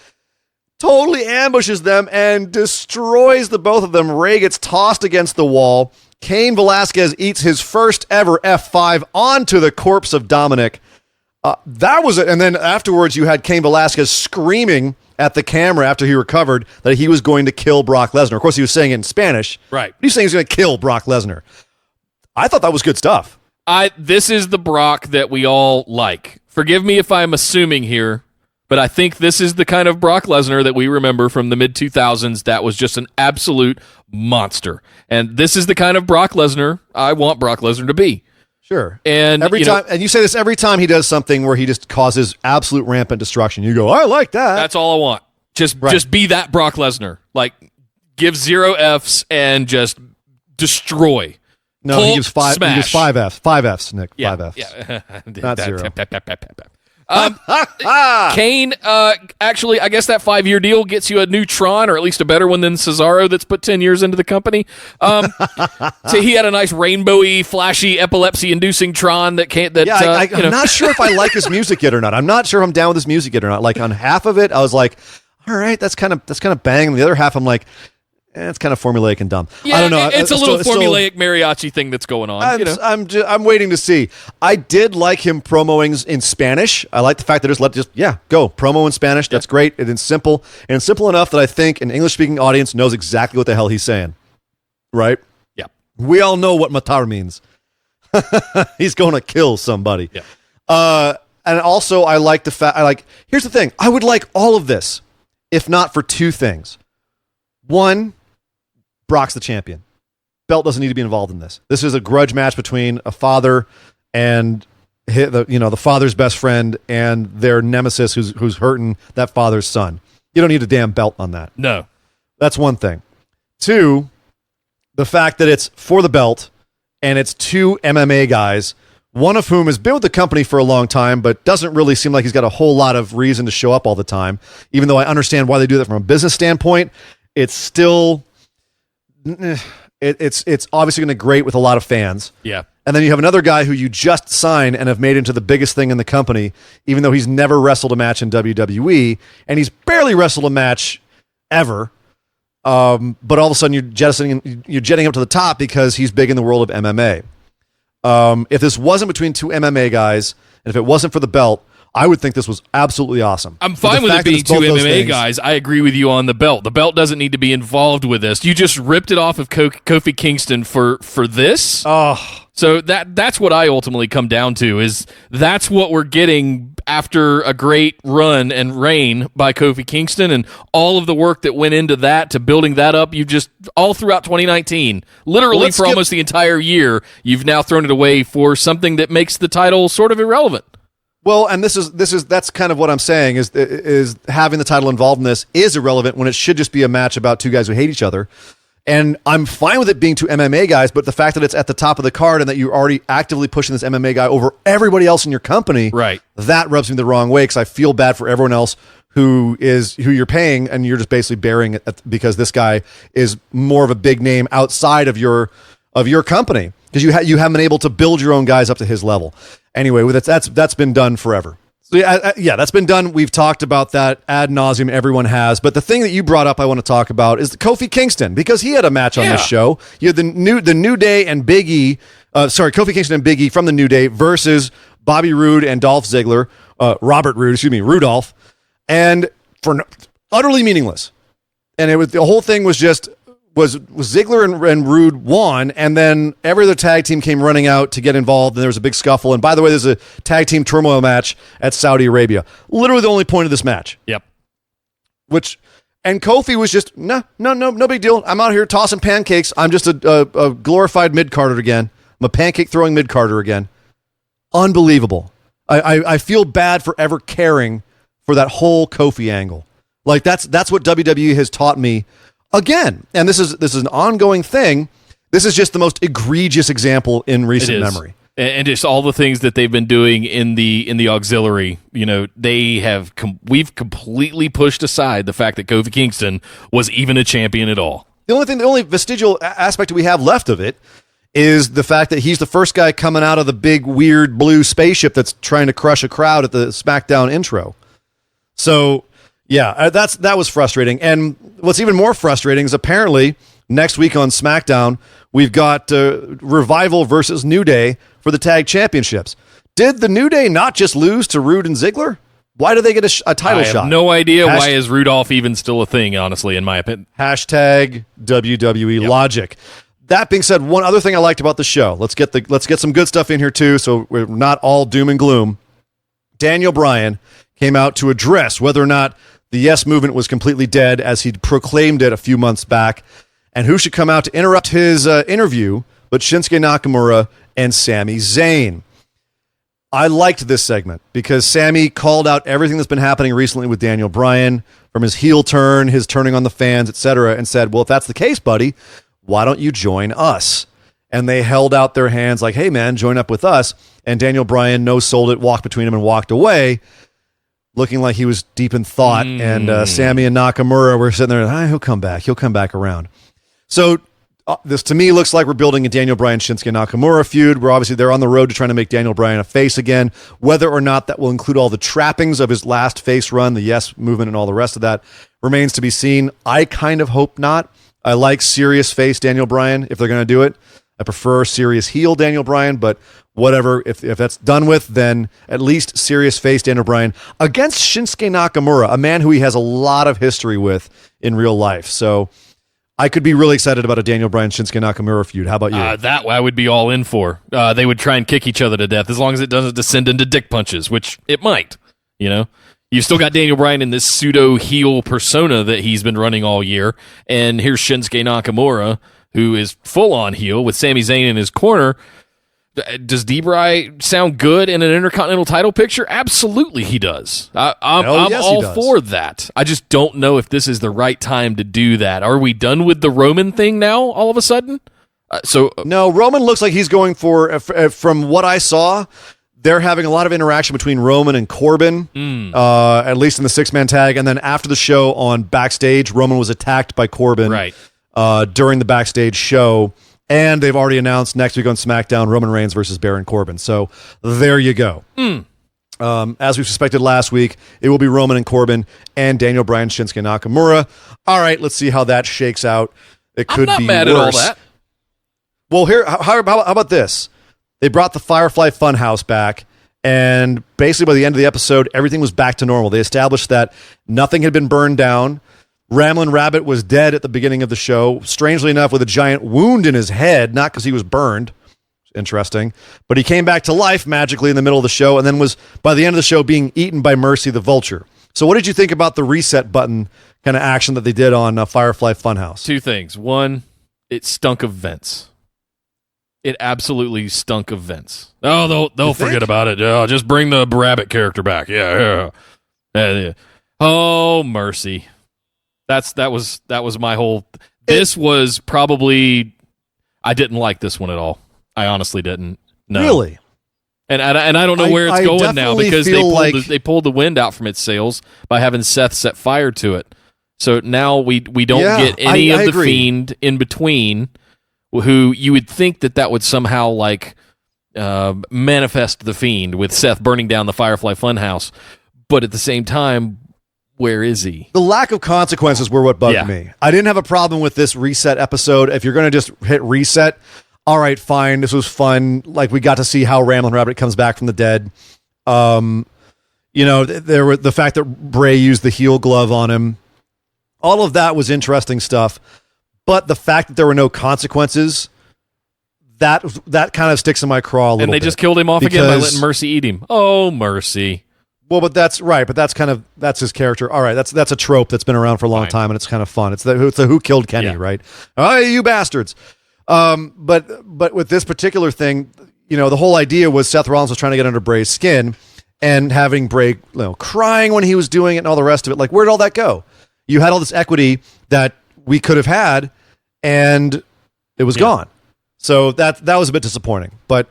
totally ambushes them and destroys the both of them. Ray gets tossed against the wall. Cain Velasquez eats his first ever F5 onto the corpse of Dominic. That was it. And then afterwards, you had Cain Velasquez screaming at the camera after he recovered that he was going to kill Brock Lesnar. Of course, he was saying it in Spanish. Right. He's saying he's going to kill Brock Lesnar. I thought that was good stuff. This is the Brock that we all like. Forgive me if I'm assuming here, but I think this is the kind of Brock Lesnar that we remember from the mid-2000s that was just an absolute monster. And this is the kind of Brock Lesnar I want Brock Lesnar to be. Sure. And every time, and you say this every time he does something where he just causes absolute rampant destruction. You go, I like that. That's all I want. Just be that Brock Lesnar. Like, give 0 Fs and just destroy. No, Hulk he gives 5. smash. He gives 5 Fs. 5 Fs, Nick. Yeah, 5 Fs. Yeah. Not 0. Kane, actually, I guess that 5-year deal gets you a new Tron, or at least a better one than Cesaro that's put 10 years into the company. So he had a nice rainbowy, flashy, epilepsy-inducing Tron that can't. That I'm not sure if I like his music yet or not. I'm not sure if I'm down with his music yet or not. Like on half of it, I was like, all right, that's kind of bang. And the other half, I'm like, it's kind of formulaic and dumb. Yeah, I don't know. It's a little formulaic mariachi thing that's going on. I'm waiting to see. I did like him promoing in Spanish. I like the fact that go promo in Spanish. That's great. It's simple and simple enough that I think an English speaking audience knows exactly what the hell he's saying. Right? Yeah. We all know what matar means. He's going to kill somebody. Yeah. And also I like the fact. Here's the thing. I would like all of this, if not for 2 things. One, Brock's the champion. Belt doesn't need to be involved in this. This is a grudge match between a father and the father's best friend and their nemesis who's hurting that father's son. You don't need a damn belt on that. No. That's one thing. 2, the fact that it's for the belt and it's 2 MMA guys, one of whom has been with the company for a long time but doesn't really seem like he's got a whole lot of reason to show up all the time, even though I understand why they do that from a business standpoint. It's still, it's obviously going to grate with a lot of fans. Yeah. And then you have another guy who you just signed and have made into the biggest thing in the company, even though he's never wrestled a match in WWE, and he's barely wrestled a match ever. But all of a sudden you're jetting up to the top because he's big in the world of MMA. If this wasn't between 2 MMA guys, and if it wasn't for the belt, I would think this was absolutely awesome. I'm fine with it being 2 MMA guys. I agree with you on the belt. The belt doesn't need to be involved with this. You just ripped it off of Kofi Kingston for this. Oh, so that's what I ultimately come down to, is that's what we're getting after a great run and reign by Kofi Kingston, and all of the work that went into that to building that up. You just all throughout 2019, literally for almost the entire year, you've now thrown it away for something that makes the title sort of irrelevant. Well, and that's kind of what I'm saying is having the title involved in this is irrelevant when it should just be a match about 2 guys who hate each other. And I'm fine with it being 2 MMA guys, but the fact that it's at the top of the card and that you're already actively pushing this MMA guy over everybody else in your company, right, that rubs me the wrong way because I feel bad for everyone else who you're paying, and you're just basically bearing it because this guy is more of a big name outside of your company because you haven't been able to build your own guys up to his level. Anyway, that's been done forever. So yeah, that's been done. We've talked about that ad nauseum. Everyone has. But the thing that you brought up I want to talk about is Kofi Kingston, because he had a match on this show. You had the New Day and Big E. Kofi Kingston and Big E from the New Day versus Bobby Roode and Dolph Ziggler. Rudolph. And utterly meaningless. And the whole thing was just was Ziggler and Roode won, and then every other tag team came running out to get involved, and there was a big scuffle. And by the way, there's a tag team turmoil match at Saudi Arabia. Literally the only point of this match. Yep. And Kofi was just, no big deal. I'm out here tossing pancakes. I'm just a glorified mid-carder again. I'm a pancake-throwing mid-carder again. Unbelievable. I feel bad for ever caring for that whole Kofi angle. Like, that's what WWE has taught me. Again, and this is an ongoing thing. This is just the most egregious example in recent memory. And just all the things that they've been doing in the auxiliary, we've completely pushed aside the fact that Kofi Kingston was even a champion at all. The only vestigial aspect we have left of it is the fact that he's the first guy coming out of the big weird blue spaceship that's trying to crush a crowd at the SmackDown intro. So yeah, that was frustrating. And what's even more frustrating is apparently next week on SmackDown, we've got Revival versus New Day for the tag championships. Did the New Day not just lose to Rude and Ziggler? Why do they get a title shot? I have no idea why is Rudolph even still a thing, honestly, in my opinion. Hashtag WWE logic. That being said, one other thing I liked about the show, let's get some good stuff in here too, so we're not all doom and gloom. Daniel Bryan came out to address whether or not the Yes Movement was completely dead, as he'd proclaimed it a few months back, and who should come out to interrupt his interview but Shinsuke Nakamura and Sami Zayn. I liked this segment because Sami called out everything that's been happening recently with Daniel Bryan, from his heel turn, his turning on the fans, etc., and said, well, if that's the case, buddy, why don't you join us? And they held out their hands like, hey, man, join up with us. And Daniel Bryan no-sold it, walked between them and walked away, looking like he was deep in thought. And Sami and Nakamura were sitting there, he'll come back. He'll come back around. So this, to me, looks like we're building a Daniel Bryan Shinsuke Nakamura feud, where obviously they're on the road to trying to make Daniel Bryan a face again. Whether or not that will include all the trappings of his last face run, the Yes Movement and all the rest of that, remains to be seen. I kind of hope not. I like serious face Daniel Bryan if they're going to do it. I prefer serious heel Daniel Bryan, but whatever. If that's done with, then at least serious face Daniel Bryan against Shinsuke Nakamura, a man who he has a lot of history with in real life. So I could be really excited about a Daniel Bryan Shinsuke Nakamura feud. How about you? That I would be all in for. They would try and kick each other to death as long as it doesn't descend into dick punches, which it might. You've still got Daniel Bryan in this pseudo heel persona that he's been running all year, and here's Shinsuke Nakamura, who is full on heel with Sami Zayn in his corner. Does D-Bry sound good in an Intercontinental title picture? Absolutely he does. I'm all for that. I just don't know if this is the right time to do that. Are we done with the Roman thing now, all of a sudden? No, Roman looks like he's going for, from what I saw, they're having a lot of interaction between Roman and Corbin, at least in the six-man tag. And then after the show on Backstage, Roman was attacked by Corbin during the Backstage show. And they've already announced next week on SmackDown, Roman Reigns versus Baron Corbin. So there you go. As we suspected last week, it will be Roman and Corbin and Daniel Bryan, Shinsuke Nakamura. All right, let's see how that shakes out. It could be mad worse. At all that. Well, here, how about this? They brought the Firefly Funhouse back, and basically by the end of the episode, everything was back to normal. They established that nothing had been burned down. Ramblin' Rabbit was dead at the beginning of the show, strangely enough, with a giant wound in his head, not because he was burned. Interesting. But he came back to life magically in the middle of the show, and then was, by the end of the show, being eaten by Mercy the Vulture. So what did you think about the reset button kind of action that they did on Firefly Funhouse? Two things. One, it stunk of Vince. It absolutely stunk of Vince. Oh, they'll forget about it. Oh, just bring the Rabbit character back. Yeah. Oh, Mercy. That was my whole. This was probably. I didn't like this one at all. I honestly didn't. No. Really? And I don't know where it's going now, because they pulled the wind out from its sails by having Seth set fire to it. So now we don't get any of the Fiend in between, who you would think that would somehow manifest the Fiend with Seth burning down the Firefly Funhouse. But at the same time, where is he? The lack of consequences were what bugged me. I didn't have a problem with this reset episode. If you're going to just hit reset, all right, fine. This was fun. We got to see how Ramblin' Rabbit comes back from the dead. There were the fact that Bray used the heel glove on him. All of that was interesting stuff. But the fact that there were no consequences, that kind of sticks in my craw a little bit. And they just killed him off again by letting Mercy eat him. Oh, Mercy. Well, but that's right. But that's his character. All right, that's a trope that's been around for a long time, and it's kind of fun. It's the who killed Kenny, right? Oh, you bastards! But with this particular thing, the whole idea was Seth Rollins was trying to get under Bray's skin, and having Bray crying when he was doing it and all the rest of it. Where did all that go? You had all this equity that we could have had, and it was gone. So that was a bit disappointing. But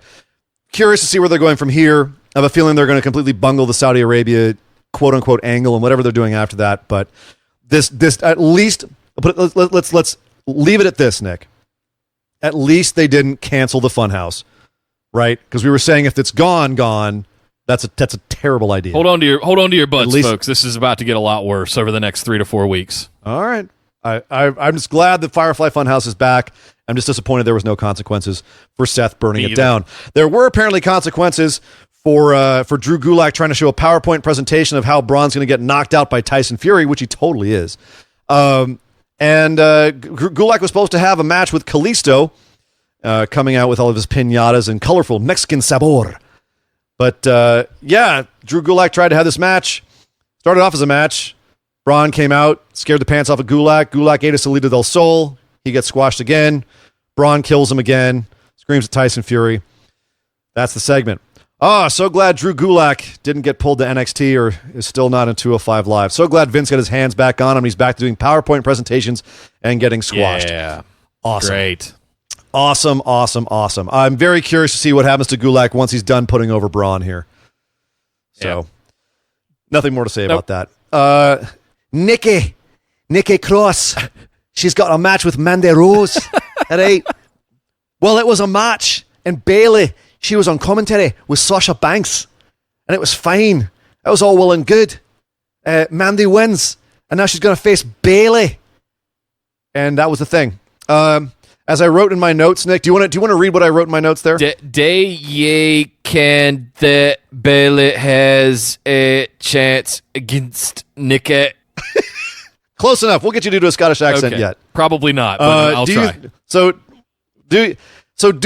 curious to see where they're going from here. I have a feeling they're going to completely bungle the Saudi Arabia quote unquote angle and whatever they're doing after that. But this at least let's leave it at this, Nick. At least they didn't cancel the Funhouse, right? Because we were saying if it's gone, that's a terrible idea. Hold on to your butts, folks. This is about to get a lot worse over the next 3 to 4 weeks. All right. I'm just glad that Firefly Funhouse is back. I'm just disappointed there was no consequences for Seth burning it down. There were apparently consequences for Drew Gulak trying to show a PowerPoint presentation of how Braun's going to get knocked out by Tyson Fury, which he totally is. And Gulak was supposed to have a match with Kalisto, coming out with all of his piñatas and colorful Mexican sabor. But Drew Gulak tried to have this match. Started off as a match. Braun came out, scared the pants off of Gulak. Gulak ate a Salida del Sol. He gets squashed again. Braun kills him again. Screams at Tyson Fury. That's the segment. Oh, so glad Drew Gulak didn't get pulled to NXT or is still not in 205 Live. So glad Vince got his hands back on him. He's back to doing PowerPoint presentations and getting squashed. Yeah. Awesome. Great. Awesome. I'm very curious to see what happens to Gulak once he's done putting over Braun here. So, nothing more to say about that. Nikki Cross. She's got a match with Mandy Rose at 8. Well, it was a match, and Bayley, she was on commentary with Sasha Banks, and it was fine. That was all well and good. Mandy wins, and now she's going to face Bayley. And that was the thing. As I wrote in my notes, Nick, do you want to read what I wrote in my notes there? Day ye can that Bayley has a chance against Nikki. Close enough. We'll get you to do a Scottish accent yet. Probably not, but I'll try. Do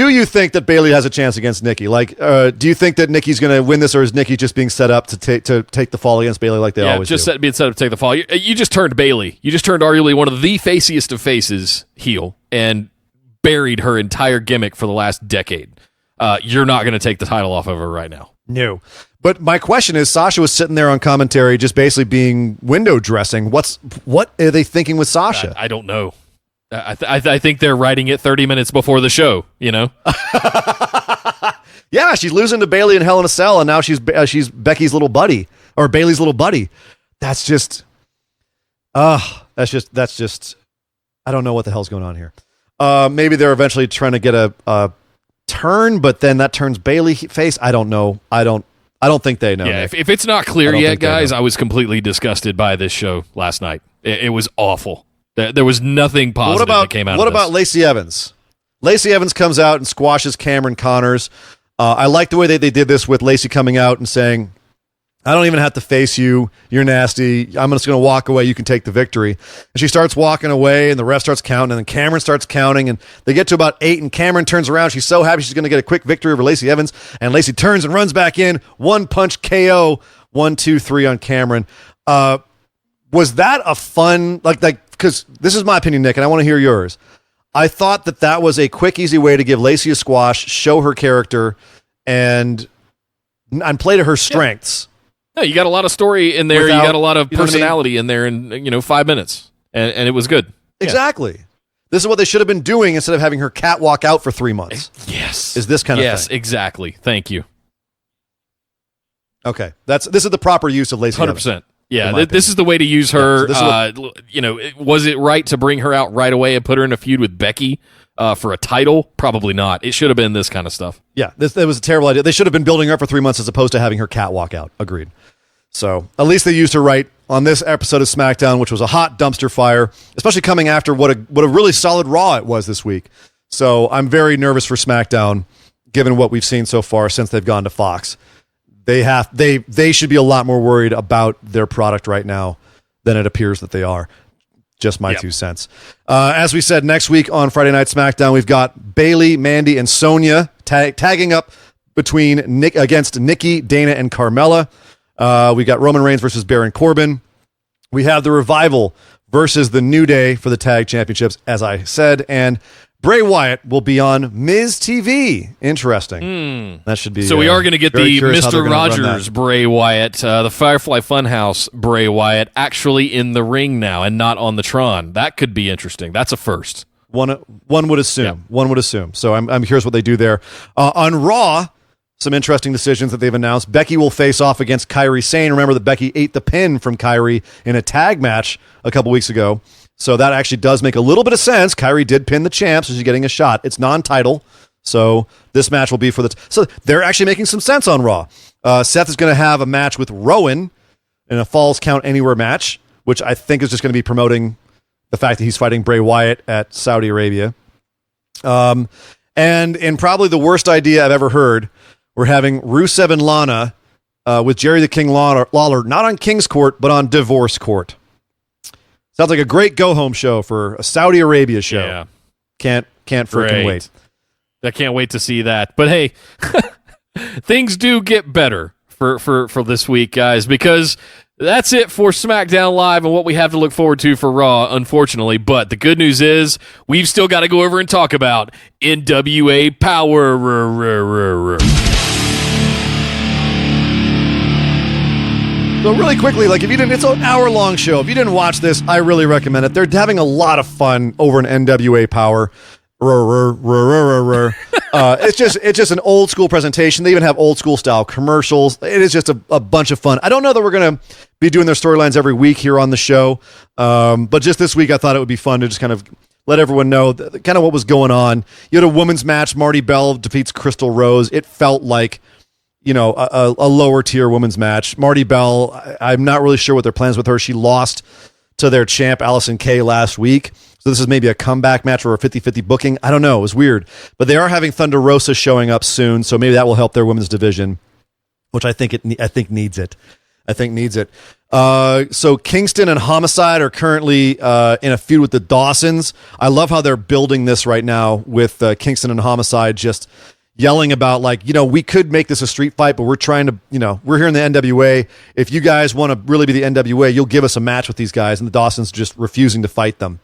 you think that Bayley has a chance against Nikki? Like, do you think that Nikki's going to win this, or is Nikki just being set up to take the fall against Bayley like they always do? Being set up to take the fall. You just turned Bayley. You just turned arguably one of the faciest of faces heel and buried her entire gimmick for the last decade. You're not going to take the title off of her right now. No. But my question is, Sasha was sitting there on commentary just basically being window dressing. What are they thinking with Sasha? I don't know. I think they're writing it 30 minutes before the show, you know? Yeah, she's losing to Bayley in Hell in a Cell, and now she's Becky's little buddy, or Bayley's little buddy. That's just I don't know what the hell's going on here. Maybe they're eventually trying to get a turn, but then that turns Bayley face. I don't know. I don't think they know. Yeah, if it's not clear yet, guys, I was completely disgusted by this show last night. It was awful. There was nothing positive that came out of this. What about Lacey Evans? Lacey Evans comes out and squashes Cameron Connors. I like the way they did this with Lacey coming out and saying, I don't even have to face you. You're nasty. I'm just going to walk away. You can take the victory. And she starts walking away, and the ref starts counting, and then Cameron starts counting, and they get to about 8, and Cameron turns around. She's so happy she's going to get a quick victory over Lacey Evans, and Lacey turns and runs back in. 1-punch KO. 1, 2, 3 on Cameron. Was that a fun, because this is my opinion, Nick, and I want to hear yours. I thought that was a quick, easy way to give Lacey a squash, show her character, and play to her strengths. No, you got a lot of story in there. You got a lot of personality in there in 5 minutes, and it was good. Exactly. Yeah. This is what they should have been doing instead of having her catwalk out for 3 months. Yes. Is this kind of thing. Yes, exactly. Thank you. Okay. This is the proper use of Lacey 100%. Evans, yeah, this is the way to use her. Was it right to bring her out right away and put her in a feud with Becky for a title? Probably not. It should have been this kind of stuff. Yeah, that was a terrible idea. They should have been building her up for 3 months as opposed to having her catwalk out. Agreed. So at least they used her right on this episode of SmackDown, which was a hot dumpster fire, especially coming after what a really solid Raw it was this week. So I'm very nervous for SmackDown, given what we've seen so far since they've gone to Fox. They should be a lot more worried about their product right now than it appears that they are. Just my 2 cents. As we said, next week on Friday Night SmackDown, we've got Bayley, Mandy, and Sonya tagging up against Nikki, Dana, and Carmella. We got Roman Reigns versus Baron Corbin. We have the Revival versus the New Day for the tag championships, as I said, and Bray Wyatt will be on Miz TV. Interesting. That should be. So we are going to get the Mr. Rogers Bray Wyatt, the Firefly Funhouse Bray Wyatt, actually in the ring now and not on the Tron. That could be interesting. That's a first. One would assume. Yeah. One would assume. So I'm curious what they do there. On Raw, some interesting decisions that they've announced. Becky will face off against Kairi Sane. Remember that Becky ate the pin from Kairi in a tag match a couple weeks ago. So that actually does make a little bit of sense. Kairi did pin the champ, so she's getting a shot. It's non-title, so this match will be for the... So they're actually making some sense on Raw. Seth is going to have a match with Rowan in a Falls Count Anywhere match, which I think is just going to be promoting the fact that he's fighting Bray Wyatt at Saudi Arabia. And in probably the worst idea I've ever heard, we're having Rusev and Lana with Jerry the King Lawler, not on King's Court, but on Divorce Court. Sounds like a great go-home show for a Saudi Arabia show. Yeah. Can't freaking wait. I can't wait to see that. But hey, things do get better for this week, guys, because that's it for SmackDown Live and what we have to look forward to for Raw, unfortunately. But the good news is we've still got to go over and talk about NWA Power. So really quickly, like if you didn't, it's an hour-long show. If you didn't watch this, I really recommend it. They're having a lot of fun over in NWA Power. It's just an old school presentation. They even have old school style commercials. It is just a bunch of fun. I don't know that we're going to be doing their storylines every week here on the show, but just this week I thought it would be fun to just kind of let everyone know kind of what was going on. You had a women's match. Marty Bell defeats Crystal Rose. It felt like, you know, a lower tier women's match. Marty Bell, I'm not really sure what their plans with her. She lost to their champ, Allison Kay, last week. So this is maybe a comeback match or a 50-50 booking. I don't know. It was weird. But they are having Thunder Rosa showing up soon, so maybe that will help their women's division, which I think needs it. So Kingston and Homicide are currently in a feud with the Dawsons. I love how they're building this right now with Kingston and Homicide just yelling about, like, you know, we could make this a street fight, but we're trying to, you know, we're here in the NWA. If you guys want to really be the NWA, you'll give us a match with these guys. And the Dawsons just refusing to fight them.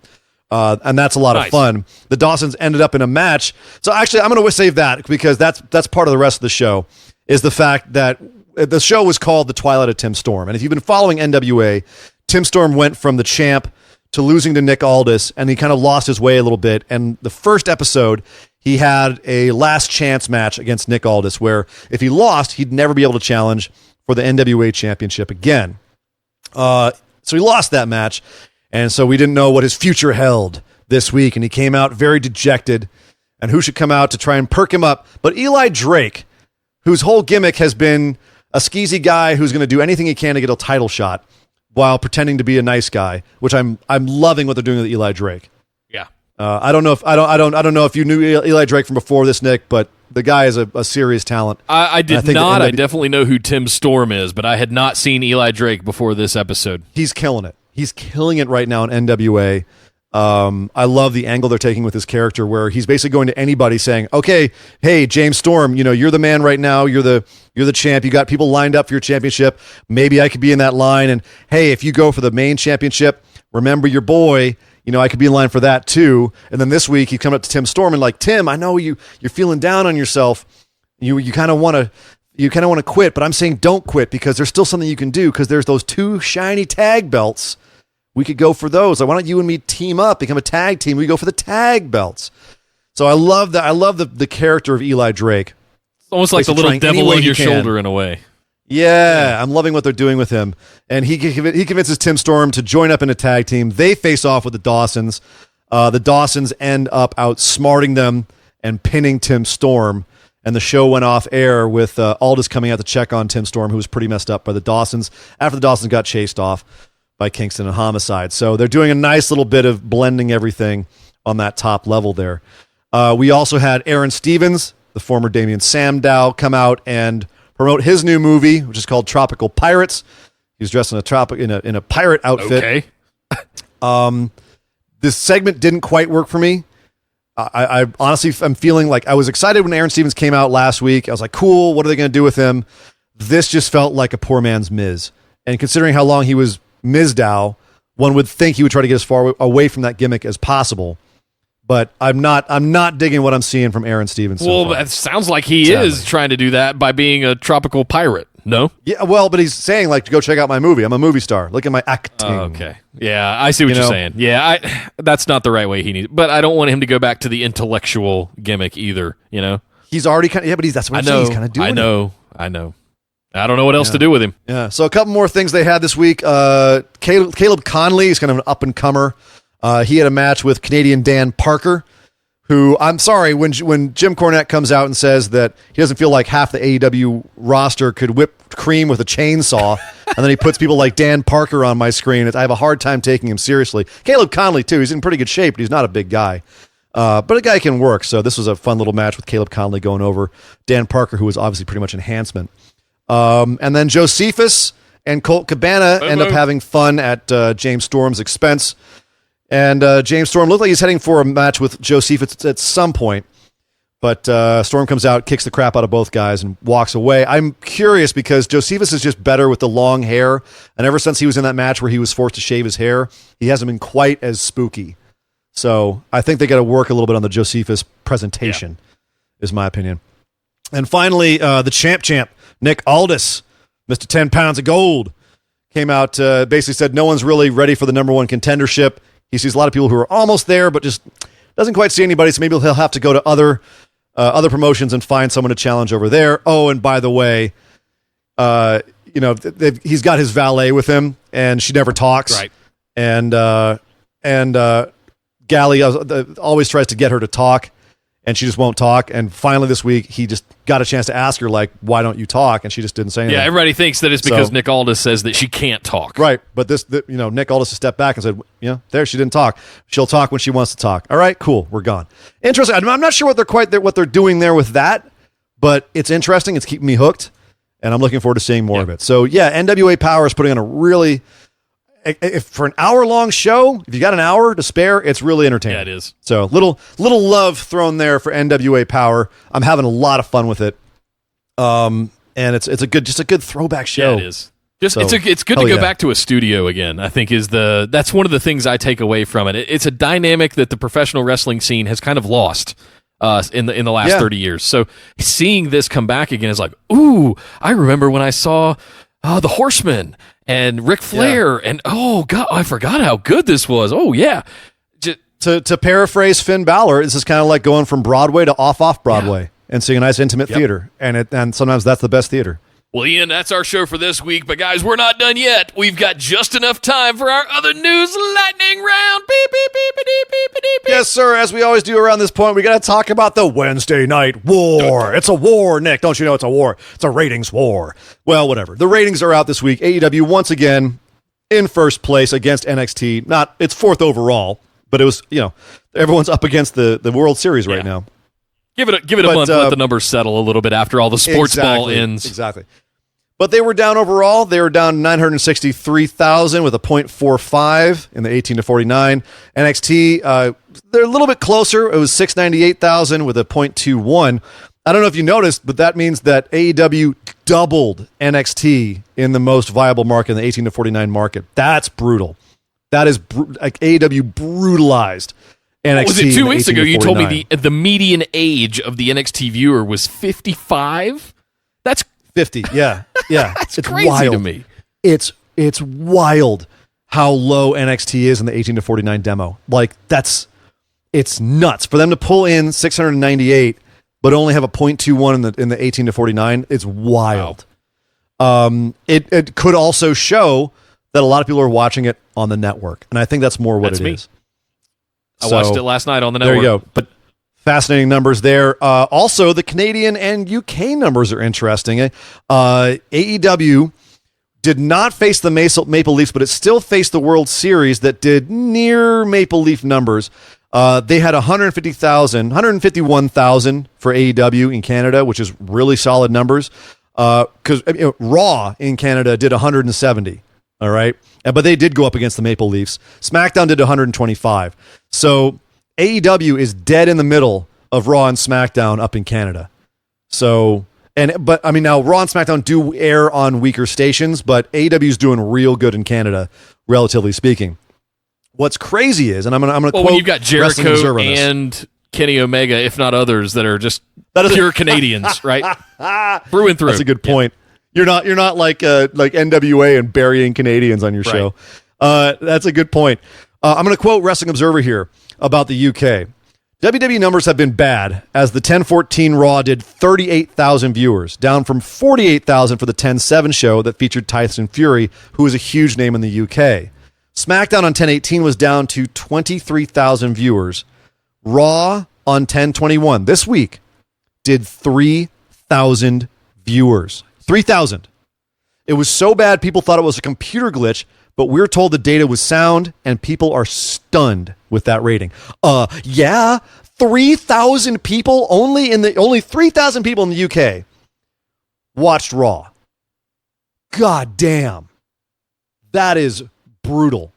And that's a lot of fun. The Dawsons ended up in a match. So actually, I'm going to save that because that's part of the rest of the show, is the fact that the show was called The Twilight of Tim Storm. And if you've been following NWA, Tim Storm went from the champ to losing to Nick Aldis, and he kind of lost his way a little bit. And the first episode, he had a last chance match against Nick Aldis where if he lost, he'd never be able to challenge for the NWA championship again. So he lost that match. And so we didn't know what his future held this week. And he came out very dejected. And who should come out to try and perk him up but Eli Drake, whose whole gimmick has been a skeezy guy who's going to do anything he can to get a title shot while pretending to be a nice guy, which I'm loving what they're doing with Eli Drake. Yeah. I don't know if you knew Eli Drake from before this, Nick, but the guy is a serious talent. I did not. I definitely know who Tim Storm is, but I had not seen Eli Drake before this episode. He's killing it. He's killing it right now in NWA. I love the angle they're taking with his character, where he's basically going to anybody saying, "Okay, hey, James Storm, you know, you're the man right now. You're the champ. You got people lined up for your championship. Maybe I could be in that line. And hey, if you go for the main championship, remember your boy. You know, I could be in line for that too." And then this week, he come up to Tim Storm and like, "Tim, I know you're feeling down on yourself. You kind of want to quit, but I'm saying don't quit because there's still something you can do because there's those 2 shiny tag belts. We could go for those. Why don't you and me team up, become a tag team? We go for the tag belts." So I love that. I love the character of Eli Drake. It's almost like the little devil on your shoulder in a way. Yeah, I'm loving what they're doing with him. And he convinces Tim Storm to join up in a tag team. They face off with the Dawsons. The Dawsons end up outsmarting them and pinning Tim Storm. And the show went off air with Aldis coming out to check on Tim Storm, who was pretty messed up by the Dawsons after the Dawsons got chased off by Kingston and Homicide. So they're doing a nice little bit of blending everything on that top level there. We also had Aaron Stevens, the former Damian Sandow, come out and promote his new movie, which is called Tropical Pirates. He was dressed in a pirate outfit. Okay. This segment didn't quite work for me. I honestly, I'm feeling like I was excited when Aaron Stevens came out last week. I was like, cool, what are they going to do with him? This just felt like a poor man's Miz. And considering how long he was Mizdow, one would think he would try to get as far away from that gimmick as possible. But I'm not digging what I'm seeing from Aaron Stevens. Well, it sounds like he is trying to do that by being a tropical pirate. No? Yeah, well, but he's saying, like, to go check out my movie. I'm a movie star. Look at my acting. Okay. Yeah, I see what you're saying. Yeah, that's not the right way he needs. But I don't want him to go back to the intellectual gimmick either, you know? He's already kind of, but that's what I'm saying. He's kind of doing I know. I don't know what else to do with him. Yeah. So a couple more things they had this week. Caleb Conley is kind of an up-and-comer. He had a match with Canadian Dan Parker, who, I'm sorry, when Jim Cornette comes out and says that he doesn't feel like half the AEW roster could whip cream with a chainsaw, and then he puts people like Dan Parker on my screen, I have a hard time taking him seriously. Caleb Conley, too. He's in pretty good shape, but he's not a big guy. But a guy can work, so this was a fun little match with Caleb Conley going over Dan Parker, who was obviously pretty much enhancement. And then Josephus and Colt Cabana end up having fun at James Storm's expense. And James Storm looked like he's heading for a match with Josephus at some point. But Storm comes out, kicks the crap out of both guys, and walks away. I'm curious because Josephus is just better with the long hair. And ever since he was in that match where he was forced to shave his hair, he hasn't been quite as spooky. So I think they got to work a little bit on the Josephus presentation, is my opinion. And finally, the champ, Nick Aldis, Mr. 10 Pounds of Gold, came out, basically said no one's really ready for the number one contendership. He sees a lot of people who are almost there, but just doesn't quite see anybody, so maybe he'll have to go to other promotions and find someone to challenge over there. Oh, and by the way, he's got his valet with him, and she never talks. Right. And Gally always tries to get her to talk, and she just won't talk. And finally this week, he just got a chance to ask her, like, why don't you talk? And she just didn't say anything. Yeah, everybody thinks that it's because Nick Aldis says that she can't talk. Right, but Nick Aldis stepped back and said, there, she didn't talk. She'll talk when she wants to talk. All right, cool, we're gone. Interesting. I'm not sure what they're doing there with that, but it's interesting. It's keeping me hooked, and I'm looking forward to seeing more of it. So, yeah, NWA Power is putting on a really... If for an hour-long show, if you got an hour to spare, it's really entertaining. Yeah, it is. So little love thrown there for NWA Power. I'm having a lot of fun with it. And it's a good throwback show. Yeah, it is. It's good to go back to a studio again. I think that's one of the things I take away from it. It's a dynamic that the professional wrestling scene has kind of lost in the last 30 years. So seeing this come back again is like, ooh, I remember when I saw the Horsemen and Ric Flair, and oh god, I forgot how good this was. Oh yeah. To paraphrase Finn Balor, this is kind of like going from Broadway to off Broadway and seeing a nice intimate theater, and sometimes that's the best theater. Well, Ian, that's our show for this week, but guys, we're not done yet. We've got just enough time for our other news lightning round. Beep, beep, beep, beep, beep, beep, beep. Yes, sir. As we always do around this point, we got to talk about the Wednesday Night War. It's a war, Nick. Don't you know it's a war? It's a ratings war. Well, whatever. The ratings are out this week. AEW once again in first place against NXT. It's fourth overall, but it was, everyone's up against the World Series right now. Give it a month. Let the numbers settle a little bit after all the sports ball ends. Exactly. But they were down overall. They were down 963,000 with a 0.45 in the 18 to 49. NXT, they're a little bit closer. It was 698,000 with a 0.21. I don't know if you noticed, but that means that AEW doubled NXT in the most viable market, in the 18 to 49 market. That's brutal. That is AEW brutalized NXT. What was it 2 weeks ago? You told me the median age of the NXT viewer was 55. That's 50. Yeah. That's it's crazy wild to me. It's wild how low NXT is in the 18 to 49 demo. Like it's nuts for them to pull in 698, but only have a 0.21 in the 18 to 49. It's wild. Wow. It could also show that a lot of people are watching it on the network, and I think that's more what it is. I watched it last night on the network. There you go. But fascinating numbers there. Also, the Canadian and UK numbers are interesting. AEW did not face the Maple Leafs, but it still faced the World Series that did near Maple Leaf numbers. They had 151,000 for AEW in Canada, which is really solid numbers. Because Raw in Canada did 170. All right. But they did go up against the Maple Leafs. SmackDown did 125. So AEW is dead in the middle of Raw and SmackDown up in Canada. So, but now Raw and SmackDown do air on weaker stations, but AEW is doing real good in Canada, relatively speaking. What's crazy is, and I'm going to quote, when you've got Jericho and Kenny Omega, if not others, that are just pure Canadians, right? Through and through. That's a good point. You're not like NWA and burying Canadians on your show. That's a good point. I'm going to quote Wrestling Observer here about the UK. WWE numbers have been bad, as the 10-14 Raw did 38,000 viewers, down from 48,000 for the 10-7 show that featured Tyson Fury, who is a huge name in the UK. SmackDown on 10-18 was down to 23,000 viewers. Raw on 10-21 this week did 3,000 viewers. 3,000. It was so bad people thought it was a computer glitch, but we're told the data was sound and people are stunned with that rating. Yeah, 3,000 people only 3,000 people in the UK watched Raw. God damn. That is brutal.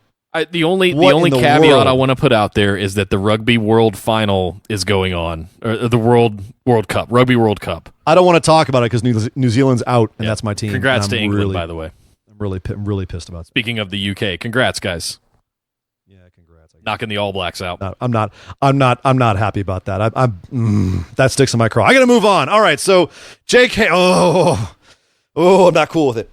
The only caveat I want to put out there is that the Rugby World Final is going on, or the World Cup, Rugby World Cup. I don't want to talk about it because New Zealand's out, and that's my team. Congrats to England, by the way. I'm really pissed about that. Speaking of the UK, congrats, guys. Yeah, congrats. Knocking the All Blacks out. No, I'm not happy about that. That sticks in my craw. I got to move on. All right, so JK. I'm not cool with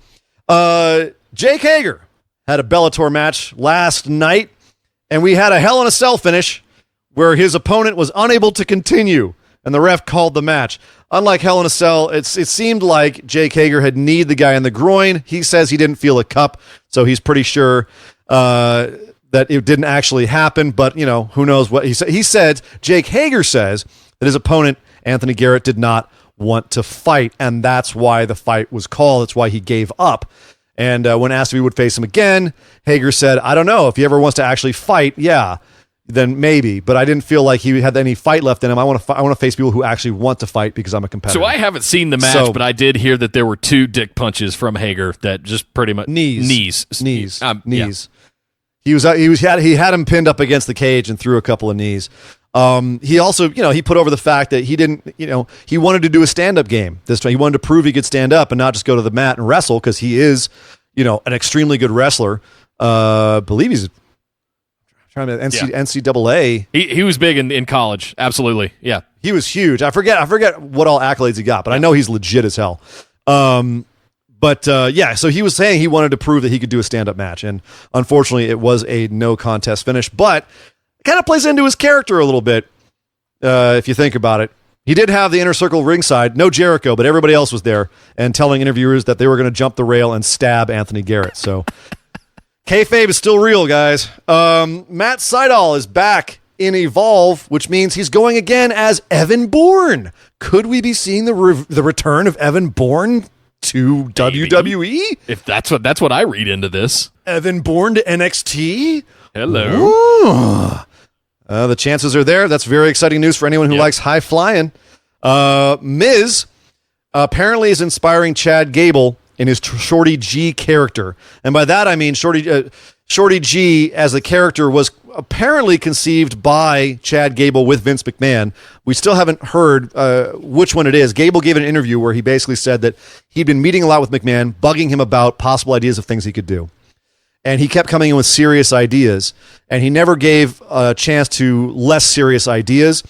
it. Jake Hager had a Bellator match last night, and we had a Hell in a Cell finish where his opponent was unable to continue, and the ref called the match. Unlike Hell in a Cell, it seemed like Jake Hager had kneed the guy in the groin. He says he didn't feel a cup, so he's pretty sure that it didn't actually happen, but, who knows what he said. He said, Jake Hager says that his opponent, Anthony Garrett, did not want to fight, and that's why the fight was called. That's why he gave up. And when asked if he would face him again, Hager said, I don't know. If he ever wants to actually fight, yeah, then maybe. But I didn't feel like he had any fight left in him. I want to face people who actually want to fight because I'm a competitor. So I haven't seen the match, but I did hear that there were 2 dick punches from Hager that just pretty much knees. Yeah. He had him pinned up against the cage and threw a couple of knees. He also, he put over the fact that he didn't, he wanted to do a stand-up game this time. He wanted to prove he could stand up and not just go to the mat and wrestle, because he is, an extremely good wrestler. Believe he's trying to NCAA. He was big in college. Absolutely. Yeah. He was huge. I forget what all accolades he got, but I know he's legit as hell. So he was saying he wanted to prove that he could do a stand-up match, and unfortunately it was a no contest finish, but kind of plays into his character a little bit, if you think about it. He did have the inner circle ringside, no Jericho, but everybody else was there, and telling interviewers that they were going to jump the rail and stab Anthony Garrett. So kayfabe is still real, guys. Matt Sydal is back in Evolve, which means he's going again as Evan Bourne. Could we be seeing the return of Evan Bourne to WWE? If that's what I read into this. Evan Bourne to NXT? Hello. Ooh. The chances are there. That's very exciting news for anyone who likes high flying. Miz apparently is inspiring Chad Gable in his Shorty G character. And by that, I mean Shorty G as a character was apparently conceived by Chad Gable with Vince McMahon. We still haven't heard which one it is. Gable gave an interview where he basically said that he'd been meeting a lot with McMahon, bugging him about possible ideas of things he could do. And he kept coming in with serious ideas, and he never gave a chance to less serious ideas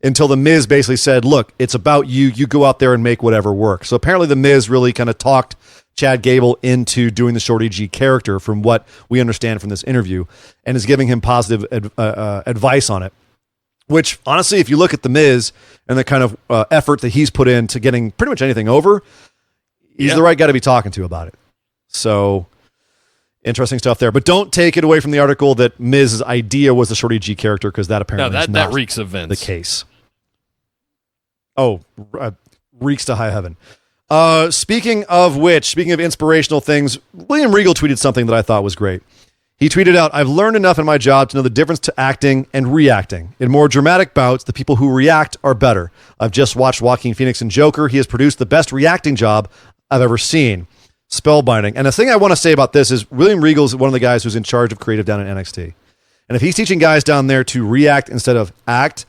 until The Miz basically said, look, it's about you. You go out there and make whatever work. So apparently The Miz really kind of talked Chad Gable into doing the Shorty G character, from what we understand from this interview, and is giving him positive advice on it. Which, honestly, if you look at The Miz and the kind of effort that he's put into getting pretty much anything over, he's the right guy to be talking to about it. So interesting stuff there. But don't take it away from the article that Miz's idea was the Shorty G character, because that apparently is not that reeks of Vince. The case. Oh, reeks to high heaven. Speaking of inspirational things, William Regal tweeted something that I thought was great. He tweeted out, I've learned enough in my job to know the difference to acting and reacting. In more dramatic bouts, the people who react are better. I've just watched Joaquin Phoenix in Joker. He has produced the best reacting job I've ever seen. Spellbinding. And the thing I want to say about this is William Regal is one of the guys who's in charge of creative down in NXT. And if he's teaching guys down there to react instead of act,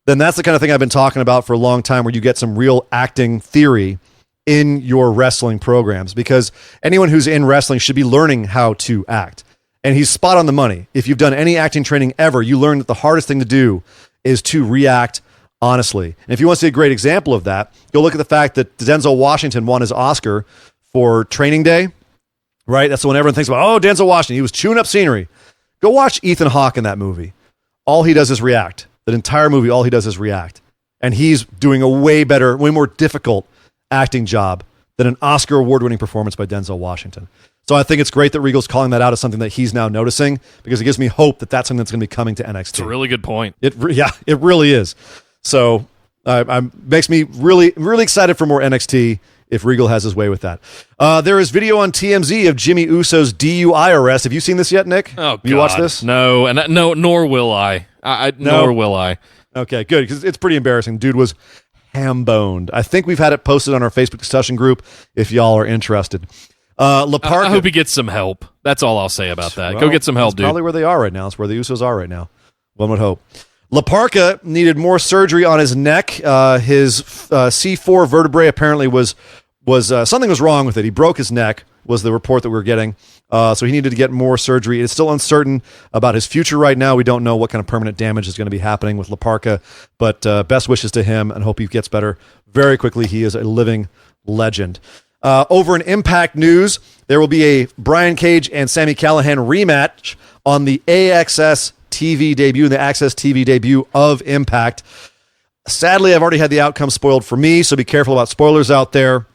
then that's the kind of thing I've been talking about for a long time, where you get some real acting theory in your wrestling programs, because anyone who's in wrestling should be learning how to act. And he's spot on the money. If you've done any acting training ever, you learn that the hardest thing to do is to react honestly. And if you want to see a great example of that, go look at the fact that Denzel Washington won his Oscar for Training Day, right? That's the one everyone thinks about. Oh, Denzel Washington, he was chewing up scenery. Go watch Ethan Hawke in that movie. All he does is react That entire movie, all he does is react. And he's doing a way better, way more difficult acting job than an Oscar award-winning performance by Denzel Washington. So I think it's great that Regal's calling that out as something that he's now noticing, because it gives me hope that that's something that's going to be coming to NXT. It's a really good point. It really is. So makes me really, really excited for more NXT if Regal has his way with that. There is video on TMZ of Jimmy Uso's DUI arrest. Have you seen this yet, Nick? Oh, God. You watched this? No, and no, nor will I. Nor will I. Okay, good, because it's pretty embarrassing. Dude was ham-boned. I think we've had it posted on our Facebook discussion group if y'all are interested. LaParca, I hope he gets some help. That's all I'll say about that. Well, Go get some help, dude. Probably where they are right now. It's where the Usos are right now. One would hope. LaParca needed more surgery on his neck. His C4 vertebrae apparently was something was wrong with it. He broke his neck, was the report that we were getting. So he needed to get more surgery. It's still uncertain about his future right now. We don't know what kind of permanent damage is going to be happening with LaParca, but best wishes to him and hope he gets better very quickly. He is a living legend. Over in Impact news, there will be a Brian Cage and Sami Callihan rematch on the AXS TV debut, the Access TV debut of Impact. Sadly, I've already had the outcome spoiled for me, so be careful about spoilers out there.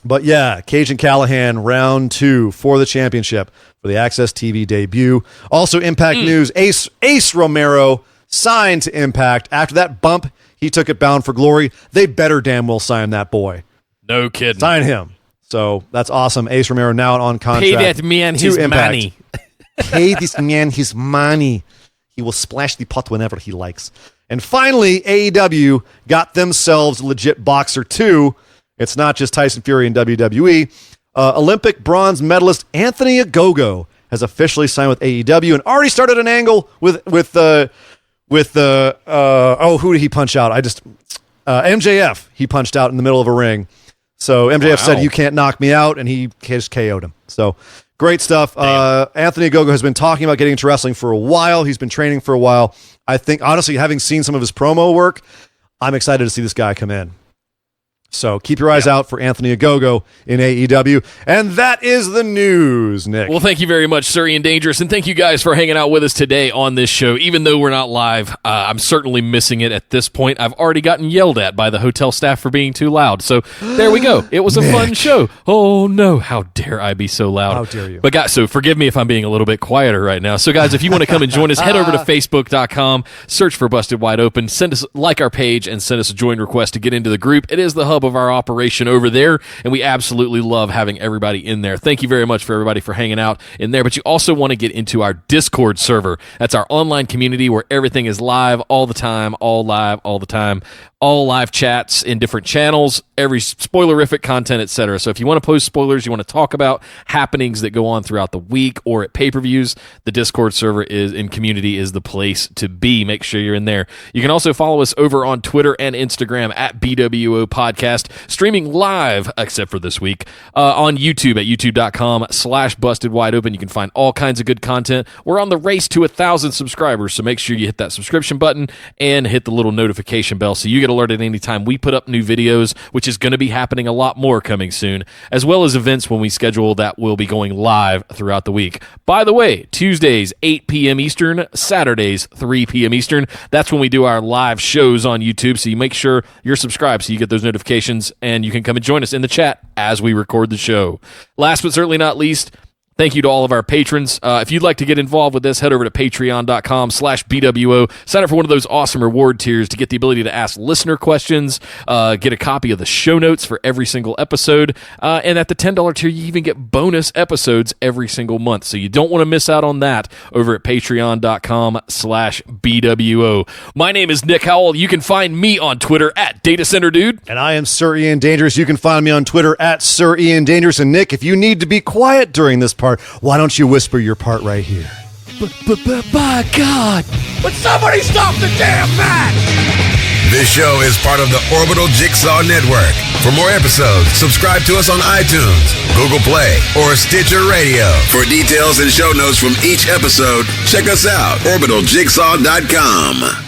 But yeah, Cage and Callihan, round 2 for the championship for the Access TV debut. Also, Impact news, Ace Romero signed to Impact. After that bump, he took it Bound for Glory. They better damn well sign that boy. No kidding. Sign him. So that's awesome. Ace Romero now on contract. Pay that man his money. Pay this man his money. He will splash the pot whenever he likes. And finally, AEW got themselves a legit boxer too. It's not just Tyson Fury in WWE. Olympic bronze medalist Anthony Ogogo has officially signed with AEW and already started an angle with who did he punch out? MJF. He punched out in the middle of a ring. So MJF said, "You can't knock me out," and he just KO'd him. So great stuff. Anthony Ogogo has been talking about getting into wrestling for a while. He's been training for a while. I think, honestly, having seen some of his promo work, I'm excited to see this guy come in. So keep your eyes out for Anthony Ogogo in AEW. And that is the news, Nick. Well, thank you very much, Sir Ian Dangerous, and thank you guys for hanging out with us today on this show. Even though we're not live, I'm certainly missing it at this point. I've already gotten yelled at by the hotel staff for being too loud. So there we go. It was a fun show. Oh, no. How dare I be so loud? How dare you? But guys, so forgive me if I'm being a little bit quieter right now. So guys, if you want to come and join us, head over to Facebook.com, search for Busted Wide Open, like our page, and send us a join request to get into the group. It is the hub of our operation over there, and we absolutely love having everybody in there. Thank you very much for everybody for hanging out in there. But you also want to get into our Discord server. That's our online community where everything is live all the time, all live all the time, all live chats in different channels, every spoilerific content, etc. So if you want to post spoilers, you want to talk about happenings that go on throughout the week or at pay-per-views, the Discord server in community is the place to be. Make sure you're in there. You can also follow us over on Twitter and Instagram at BWO Podcast, streaming live, except for this week, on YouTube at youtube.com/bustedwideopen. You can find all kinds of good content. We're on the race to 1,000 subscribers, so make sure you hit that subscription button and hit the little notification bell so you get alerted anytime we put up new videos, which is going to be happening a lot more coming soon, as well as events when we schedule that will be going live throughout the week. By the way, Tuesdays, 8 p.m. Eastern, Saturdays, 3 p.m. Eastern. That's when we do our live shows on YouTube, so you make sure you're subscribed so you get those notifications, and you can come and join us in the chat as we record the show. Last but certainly not least, thank you to all of our patrons. If you'd like to get involved with this, head over to patreon.com/BWO. Sign up for one of those awesome reward tiers to get the ability to ask listener questions, get a copy of the show notes for every single episode, and at the $10 tier, you even get bonus episodes every single month. So you don't want to miss out on that over at patreon.com/BWO. My name is Nick Howell. You can find me on Twitter at DataCenterDude. And I am Sir Ian Dangerous. You can find me on Twitter at Sir Ian Dangerous. And Nick, if you need to be quiet during this part, why don't you whisper your part right here? By God! Would somebody stop the damn match? This show is part of the Orbital Jigsaw Network. For more episodes, subscribe to us on iTunes, Google Play, or Stitcher Radio. For details and show notes from each episode, check us out, orbitaljigsaw.com.